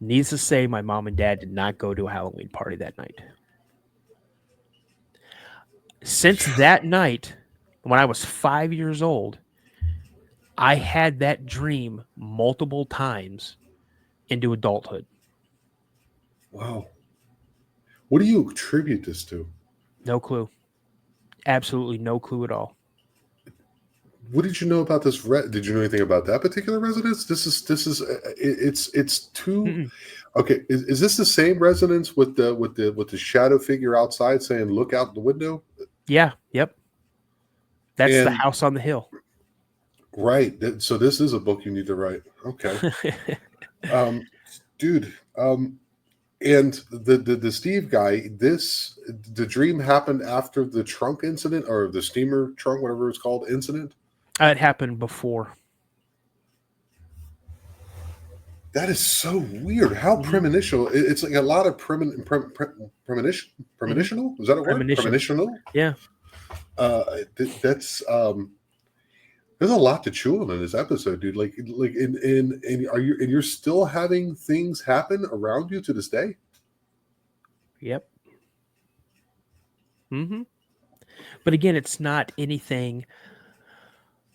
Needless to say, my mom and dad did not go to a Halloween party that night. Since that night, when I was 5 years old, I had that dream multiple times into adulthood. Wow. What do you attribute this to? No clue. Absolutely no clue at all. What did you know about this? Did you know anything about that particular residence? It's too Mm-mm. okay. Is this the same residence with the shadow figure outside saying "Look out the window"? Yeah. Yep. That's the And house on the hill. right, so this is a book you need to write. Okay, um, dude. And the Steve guy. The dream happened after the trunk incident or the steamer trunk, whatever it's called, incident. It happened before. That is so weird. How Hmm. premonitional! It's like a lot of premonition. Hmm. Premonitional, is that a word? Premonition. Premonitional. Yeah. That's there's a lot to chew on in this episode, dude. Like in are you and you're still having things happen around you to this day? Yep. Hmm. But again, it's not anything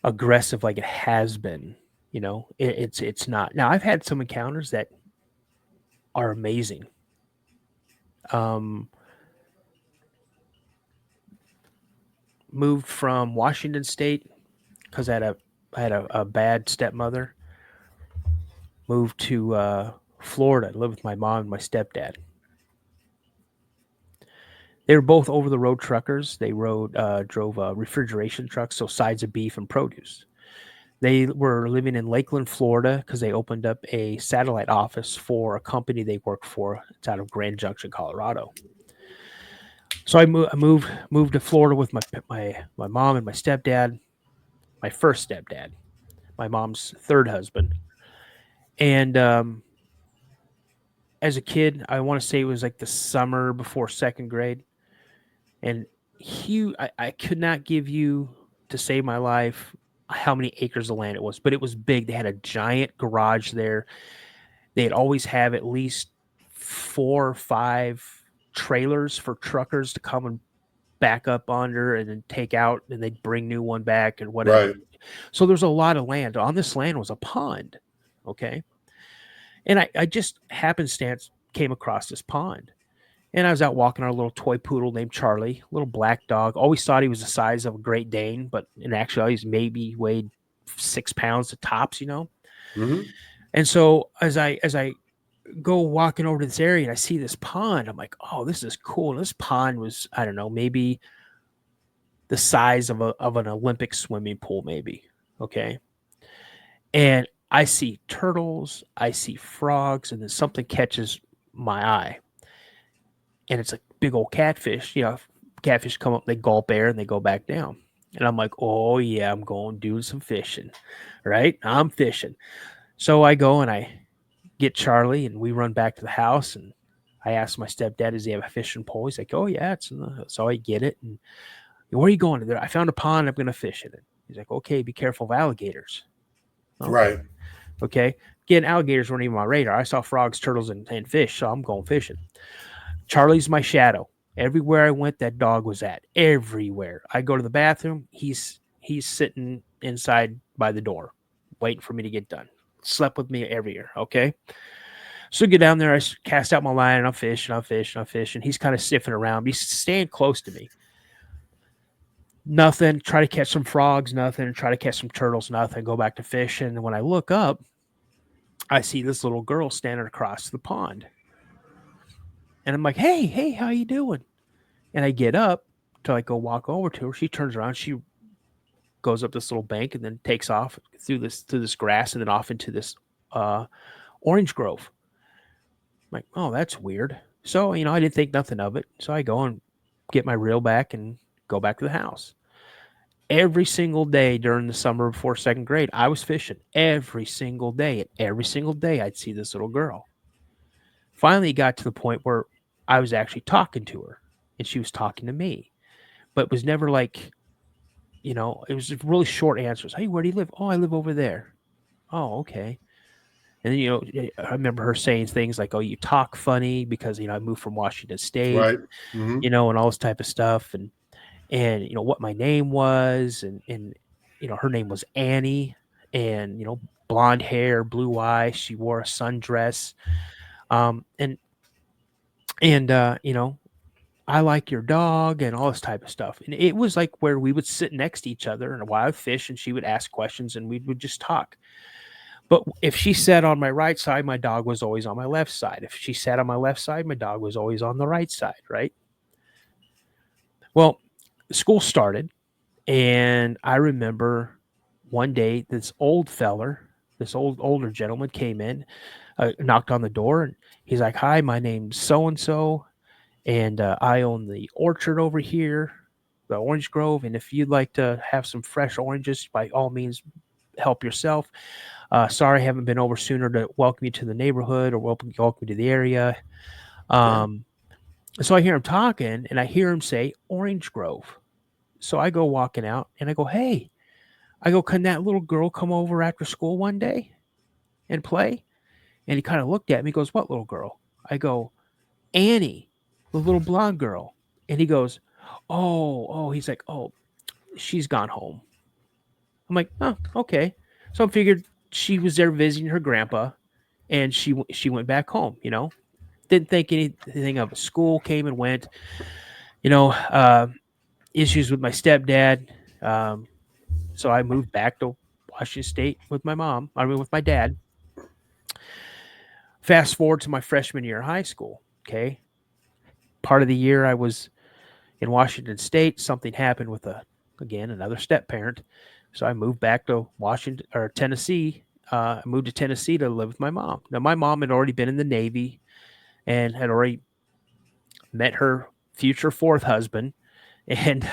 aggressive like it has been. It's not. Now I've had some encounters that are amazing. Um, Moved from Washington State because I had a bad stepmother. Moved to Florida. Lived with my mom and my stepdad. They were both over the road truckers. They drove refrigeration trucks, so sides of beef and produce. They were living in Lakeland, Florida, because they opened up a satellite office for a company they work for. It's out of Grand Junction, Colorado. So I moved to Florida with my mom and my stepdad, my first stepdad, my mom's third husband, and as a kid, I want to say it was like the summer before second grade, and I could not give you to save my life how many acres of land it was, but it was big. They had a giant garage there. They'd always have at least 4 or 5 trailers for truckers to come and back up under and then take out, and they'd bring new one back and whatever. Right. So there's a lot of land. On this land was a pond. Okay. And I just happenstance came across this pond. And I was out walking our little toy poodle named Charlie, little black dog. Always thought he was the size of a Great Dane, but in actuality, he's maybe weighed 6 pounds to tops. Hmm. And so as I go walking over to this area and I see this pond, I'm like, oh, this is cool. And this pond was, I don't know, maybe the size of an Olympic swimming pool, maybe. Okay. and I see turtles, I see frogs, and then something catches my eye, and it's a big old catfish. Catfish come up, they gulp air, and they go back down. And I'm like, oh yeah, I'm going to do some fishing, right? I'm fishing. So I go and I get Charlie, and we run back to the house, and I asked my stepdad, does he have a fishing pole? He's like, oh yeah, it's in the. So I get it, and where are you going? There, I found a pond. I'm going to fish in it. He's like, okay, be careful of alligators. Okay, Right. okay. Again, alligators weren't even on my radar. I saw frogs, turtles, and fish, so I'm going fishing. Charlie's my shadow. Everywhere I went, that dog was at. Everywhere. I go to the bathroom, he's sitting inside by the door, waiting for me to get done. Slept with me everywhere. Okay. So get down there, I cast out my line, and I'm fishing, I'm fishing, I'm fishing. He's kind of sniffing around. He's staying close to me. Nothing. Try to catch some frogs, nothing. Try to catch some turtles, nothing. Go back to fishing. And when I look up, I see this little girl standing across the pond. And I'm like, hey, hey, how you doing? And I get up to like go walk over to her. She turns around, she goes up this little bank and then takes off through this grass and then off into this uh, orange grove. I'm like, oh, that's weird. So, I didn't think nothing of it. So I go and get my reel back and go back to the house. Every single day during the summer before second grade, I was fishing every single day. And every single day, I'd see this little girl. Finally, it got to the point where I was actually talking to her and she was talking to me. But it was never like, it was just really short answers. Hey, where do you live? Oh, I live over there. Oh, okay. And then, I remember her saying things like, oh, you talk funny because, I moved from Washington State, Right. Hmm. and all this type of stuff. And what my name was, and her name was Annie, and blonde hair, blue eyes. She wore a sundress, and I like your dog and all this type of stuff. And it was like where we would sit next to each other and a wild fish, and she would ask questions, and we would just talk. But if she sat on my right side, my dog was always on my left side. If she sat on my left side, my dog was always on the right side, right? Well, school started. And I remember one day this older gentleman came in, knocked on the door, and he's like, "Hi, my name's so and so, and I own the orchard over here, the orange grove. And if you'd like to have some fresh oranges, by all means, help yourself. Sorry, I haven't been over sooner to welcome you to the neighborhood or welcome you to the area." Sure. Um, so I hear him talking, and I hear him say Orange Grove. So I go walking out, and I go, "Hey." I go, can that little girl come over after school one day and play? And he kind of looked at me. He goes, what little girl? I go, Annie, the little blonde girl. And he goes, oh. He's like, oh, she's gone home. I'm like, oh, okay. So I figured she was there visiting her grandpa, and she went back home. Didn't think anything of it. School came and went. You know, uh, Issues with my stepdad. Um, so I moved back to Washington State with my mom. I mean, with my dad. Fast forward to my freshman year of high school. Okay. Part of the year I was in Washington State. Something happened with another step parent. So I moved back to Washington or Tennessee. I moved to Tennessee to live with my mom. Now, my mom had already been in the Navy and had already met her future fourth husband. And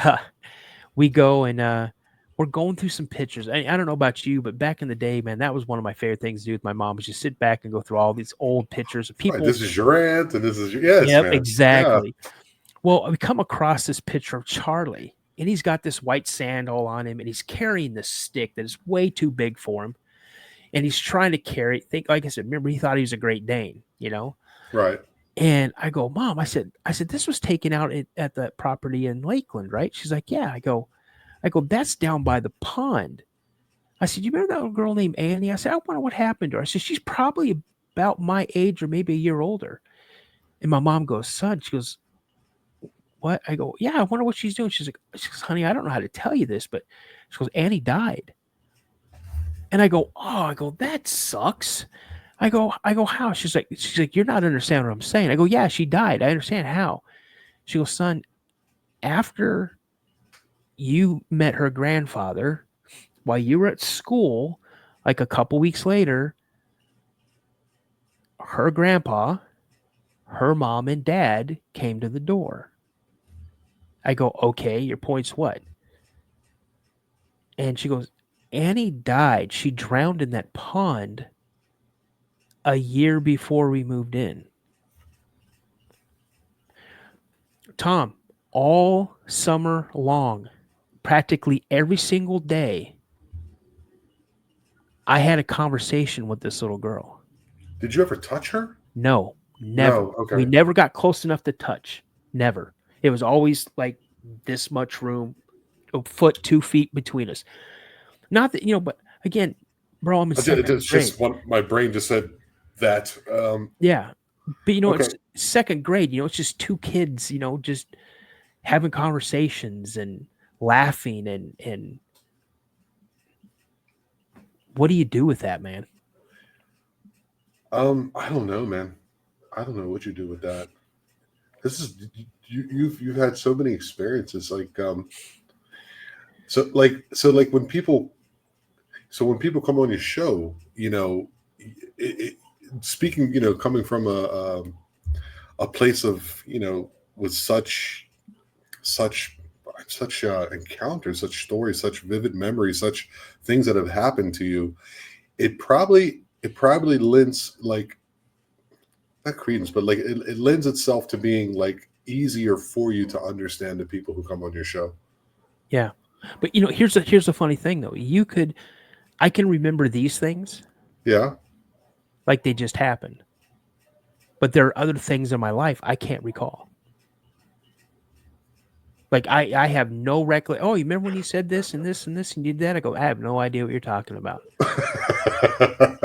we go and we're going through some pictures. I don't know about you, but back in the day, man, that was one of my favorite things to do with my mom was just sit back and go through all these old pictures of Right. people. This is your aunt, and this is your yes, Yep, man. Yeah. exactly. Well, we come across this picture of Charlie, and he's got this white sand all on him, and he's carrying this stick that is way too big for him, and he's trying to carry it. Think, like I said, remember he thought he was a Great Dane. Right. And I go, Mom, I said, this was taken out at the property in Lakeland, right? She's like, yeah. I go, that's down by the pond. I said, you remember that little girl named Annie? I said, I wonder what happened to her. I said, she's probably about my age or maybe a year older. And my mom goes, son, she goes, what? I go, yeah, I wonder what she's doing. She goes, honey, I don't know how to tell you this, but she goes, Annie died. And I go, oh, that sucks. I go, how? She's like, you're not understanding what I'm saying. I go, yeah, she died. I understand how. She goes, son, after you met her grandfather while you were at school, Like a couple weeks later, her grandpa, her mom, and dad came to the door. I go, okay, your point's what? And she goes, Annie died. She drowned in that pond a year before we moved in. Tom, all summer long, practically every single day, I had a conversation with this little girl. Did you ever touch her? No, never. No. We Okay. never got close enough to touch. Never. It was always like this much room, a foot, 2 feet between us. Not that, but again, bro, I'm in second It's grade. just one. My brain just said that. Yeah. But, Okay. it's second grade, it's just two kids, just having conversations and laughing and what do you do with that, man? I don't know, man. I don't know what you do with that. This is you've had so many experiences, like so like when people come on your show, speaking, coming from a place of, with such encounters, such stories, such vivid memories, such things that have happened to you, it probably lends, like, not credence, but like it lends itself to being like easier for you to understand the people who come on your show. Yeah. But here's the funny thing though. I can remember these things Yeah. like they just happened. But there are other things in my life I can't recall. Like I have no recollection. Oh, you remember when you said this and this and this and you did that? I go, I have no idea what you're talking about.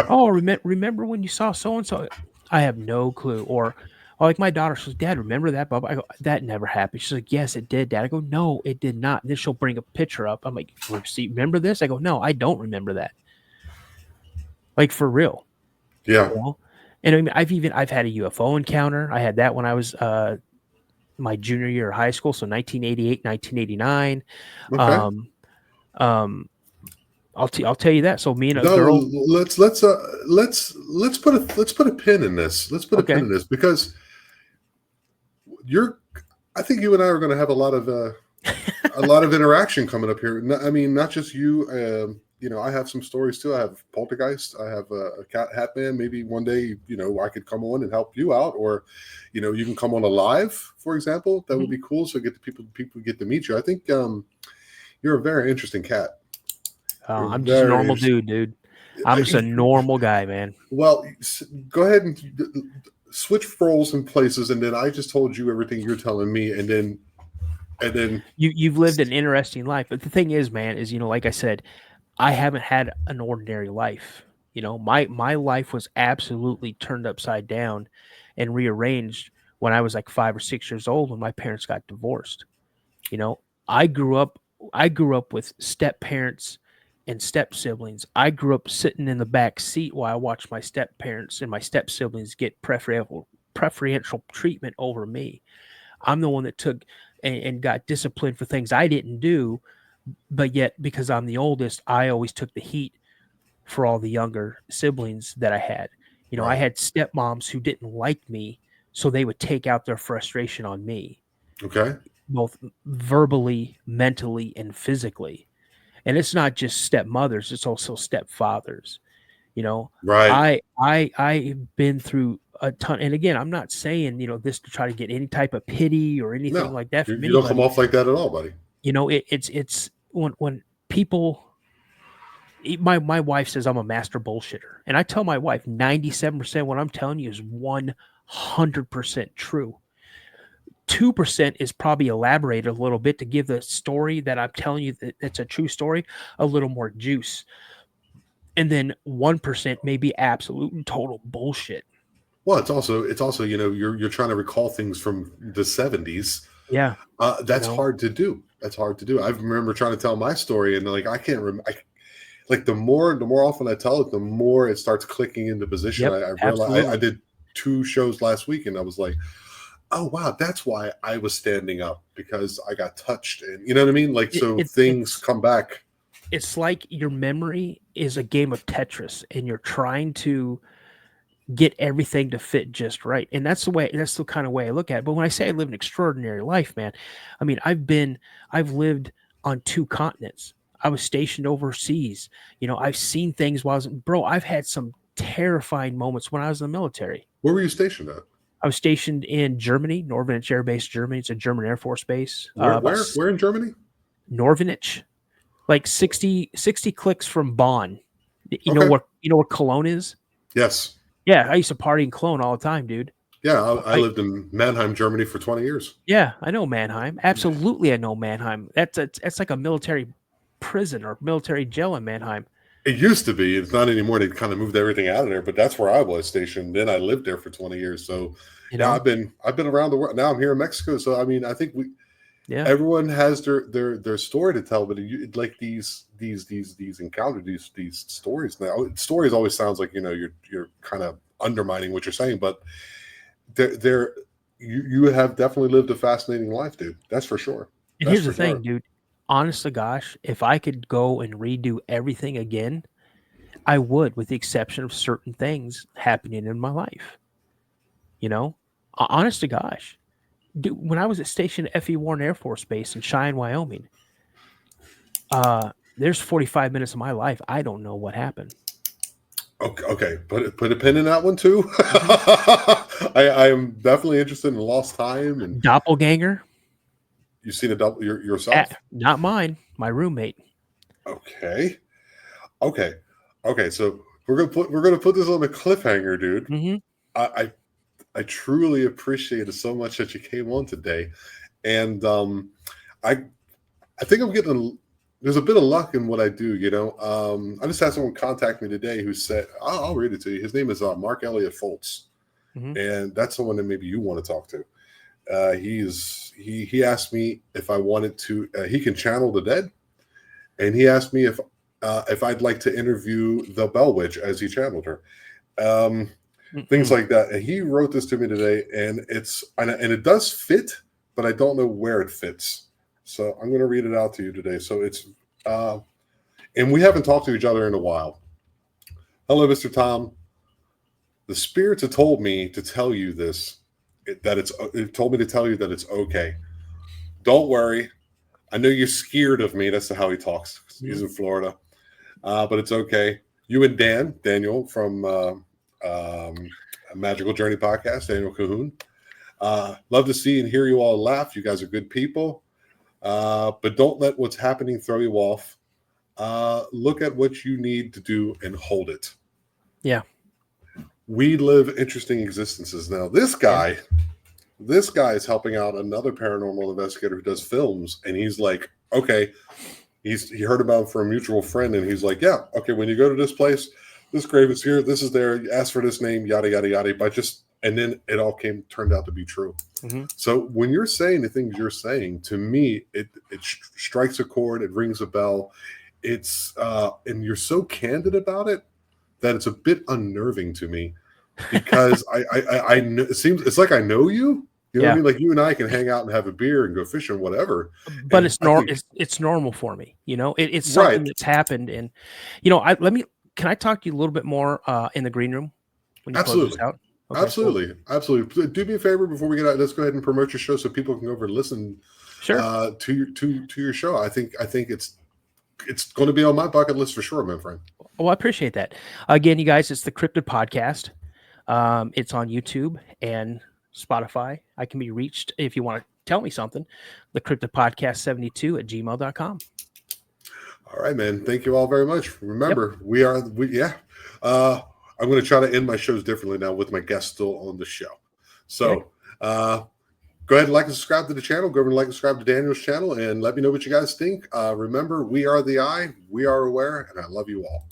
Oh, remember when you saw so and so? I have no clue. Or like my daughter says, Dad, remember that, Bubba? I go, that never happened. She's like, yes, it did, Dad. I go, no, it did not. And then she'll bring a picture up. I'm like, see, remember this? I go, no, I don't remember that. Like for real. Yeah. And I mean, I've had a UFO encounter. I had that when I was my junior year of high school, so 1988, 1989. Okay. Um, I'll tell you that. So me and a No, girl. let's put a pin in this. Let's put a pin Okay. in this, because you're I think you and I are going to have a lot of interaction coming up here. I mean, not just you. I have some stories too. I have poltergeist. I have a cat hat man. Maybe one day, I could come on and help you out, or, you can come on a live, for example. That would be cool. So get the people get to meet you. I think you're a very interesting cat. You're I'm just a very normal interesting. dude. I'm just a normal guy, man. Well, go ahead and switch roles and places, and then I just told you everything you're telling me, and then You've lived an interesting life, but the thing is, man, is like I said, I haven't had an ordinary life. My life was absolutely turned upside down and rearranged when I was like 5 or 6 years old when my parents got divorced. You know, I grew up I grew up with step parents and step siblings. I grew up sitting in the back seat while I watched my step parents and my step siblings get preferential treatment over me. I'm the one that took and got disciplined for things I didn't do, but yet because I'm the oldest, I always took the heat for all the younger siblings that I had. I right. had stepmoms who didn't like me, so they would take out their frustration on me, Okay. both verbally, mentally, and physically. And it's not just stepmothers, it's also stepfathers. You know, Right. I've been through a ton, and again, I'm not saying, this to try to get any type of pity or anything No, like that you, from you don't come anybody. off like that at all, buddy. It's when people my wife says I'm a master bullshitter. And I tell my wife 97% what I'm telling you is 100% true. 2% is probably elaborated a little bit to give the story that I'm telling you that's a true story a little more juice. And then 1% may be absolute and total bullshit. Well, it's also you're trying to recall things from the 70s. Yeah. That's hard to do. That's hard to do. I remember trying to tell my story, and like I can't remember. Like the more often I tell it, the more it starts clicking into position. Yep. I realized I Absolutely. did 2 shows last week, and I was like, oh wow, that's why I was standing up, because I got touched, and you know what I mean. Like, It, so it, things it's come back. it's like your memory is a game of Tetris, and you're trying to get everything to fit just right. And that's the kind of way I look at it. But when I say I live an extraordinary life, man, I mean, I've lived on two continents. I was stationed overseas. I've seen things bro, I've had some terrifying moments when I was in the military. Where were you stationed at? I was stationed in Germany, Norwich Air Base, Germany. It's a German Air Force base. Where in Germany? Norwich, like 60 clicks from Bonn. Okay. You know where Cologne is? Yes. Yeah, I used to party in Cologne all the time, dude. Yeah, I lived in Mannheim, Germany for 20 years. Yeah, I know Mannheim. Absolutely, I know Mannheim. That's like a military prison or military jail in Mannheim. It used to be. It's not anymore. They kind of moved everything out of there, but that's where I was stationed. Then I lived there for 20 years. So You yeah, know? I've been around the world. Now I'm here in Mexico. So I mean, I think Yeah. everyone has their story to tell, but like these encounters, these stories. Now, stories always sounds like you're kind of undermining what you're saying, but you have definitely lived a fascinating life, dude. That's for sure. And That's here's for the thing, sure. dude. Honest to gosh, if I could go and redo everything again, I would, with the exception of certain things happening in my life. Honest to gosh. Dude, when I was at station at F.E. Warren Air Force Base in Cheyenne, Wyoming, there's 45 minutes of my life I don't know what happened. Okay. Put a pin in that one too. I am definitely interested in lost time and Doppelganger? you've seen a double yourself. Not mine, my roommate. Okay. So we're gonna put this on a cliffhanger, dude. Mm-hmm. I truly appreciate it so much that you came on today, and I think I'm getting there's a bit of luck in what I do. I just had someone contact me today who said I'll read it to you. His name is Mark Elliott Foltz, and that's someone that maybe you want to talk to. He asked me if I wanted to. He can channel the dead, and he asked me if I'd like to interview the Bell Witch as he channeled her. Things like that. And he wrote this to me today, and it does fit, but I don't know where it fits. So I'm going to read it out to you today. So it's and we haven't talked to each other in a while. Hello, Mr. Tom. The spirits have told me to tell you this. It told me to tell you that it's okay. Don't worry. I know you're scared of me. That's how he talks. He's in Florida, but it's okay. You and Daniel from Magical Journey podcast, Daniel Cahoon. Love to see and hear you all laugh. You guys are good people, but don't let what's happening throw you off. Look at what you need to do and hold it. Yeah. We live interesting existences now. This guy is helping out another paranormal investigator who does films, and he's like, okay, he heard about him from a mutual friend, and he's like, yeah, okay, when you go to this place, this grave is here, this is there, you ask for this name, yada yada yada, and then it all turned out to be true. So when you're saying the things you're saying, to me, it strikes a chord, it rings a bell. It's and you're so candid about it that it's a bit unnerving to me, because I know, it's like I know you. You know what I mean? Like you and I can hang out and have a beer and go fishing, whatever. But it's normal for me. It's something that's happened, and can I talk to you a little bit more in the green room when you close this out? Okay, absolutely. Do me a favor before we get out. Let's go ahead and promote your show so people can go over and listen. Sure. To your show. I think it's going to be on my bucket list for sure, my friend. Well, I appreciate that. Again, you guys, it's the Cryptid podcast. It's on YouTube and Spotify. I can be reached if you want to tell me something. The Cryptid Podcast 72 at gmail.com. All right, man. Thank you all very much. Remember, I'm going to try to end my shows differently now with my guests still on the show. So go ahead and like and subscribe to the channel. Go over and like and subscribe to Daniel's channel, and let me know what you guys think. Remember, we are the eye, we are aware, and I love you all.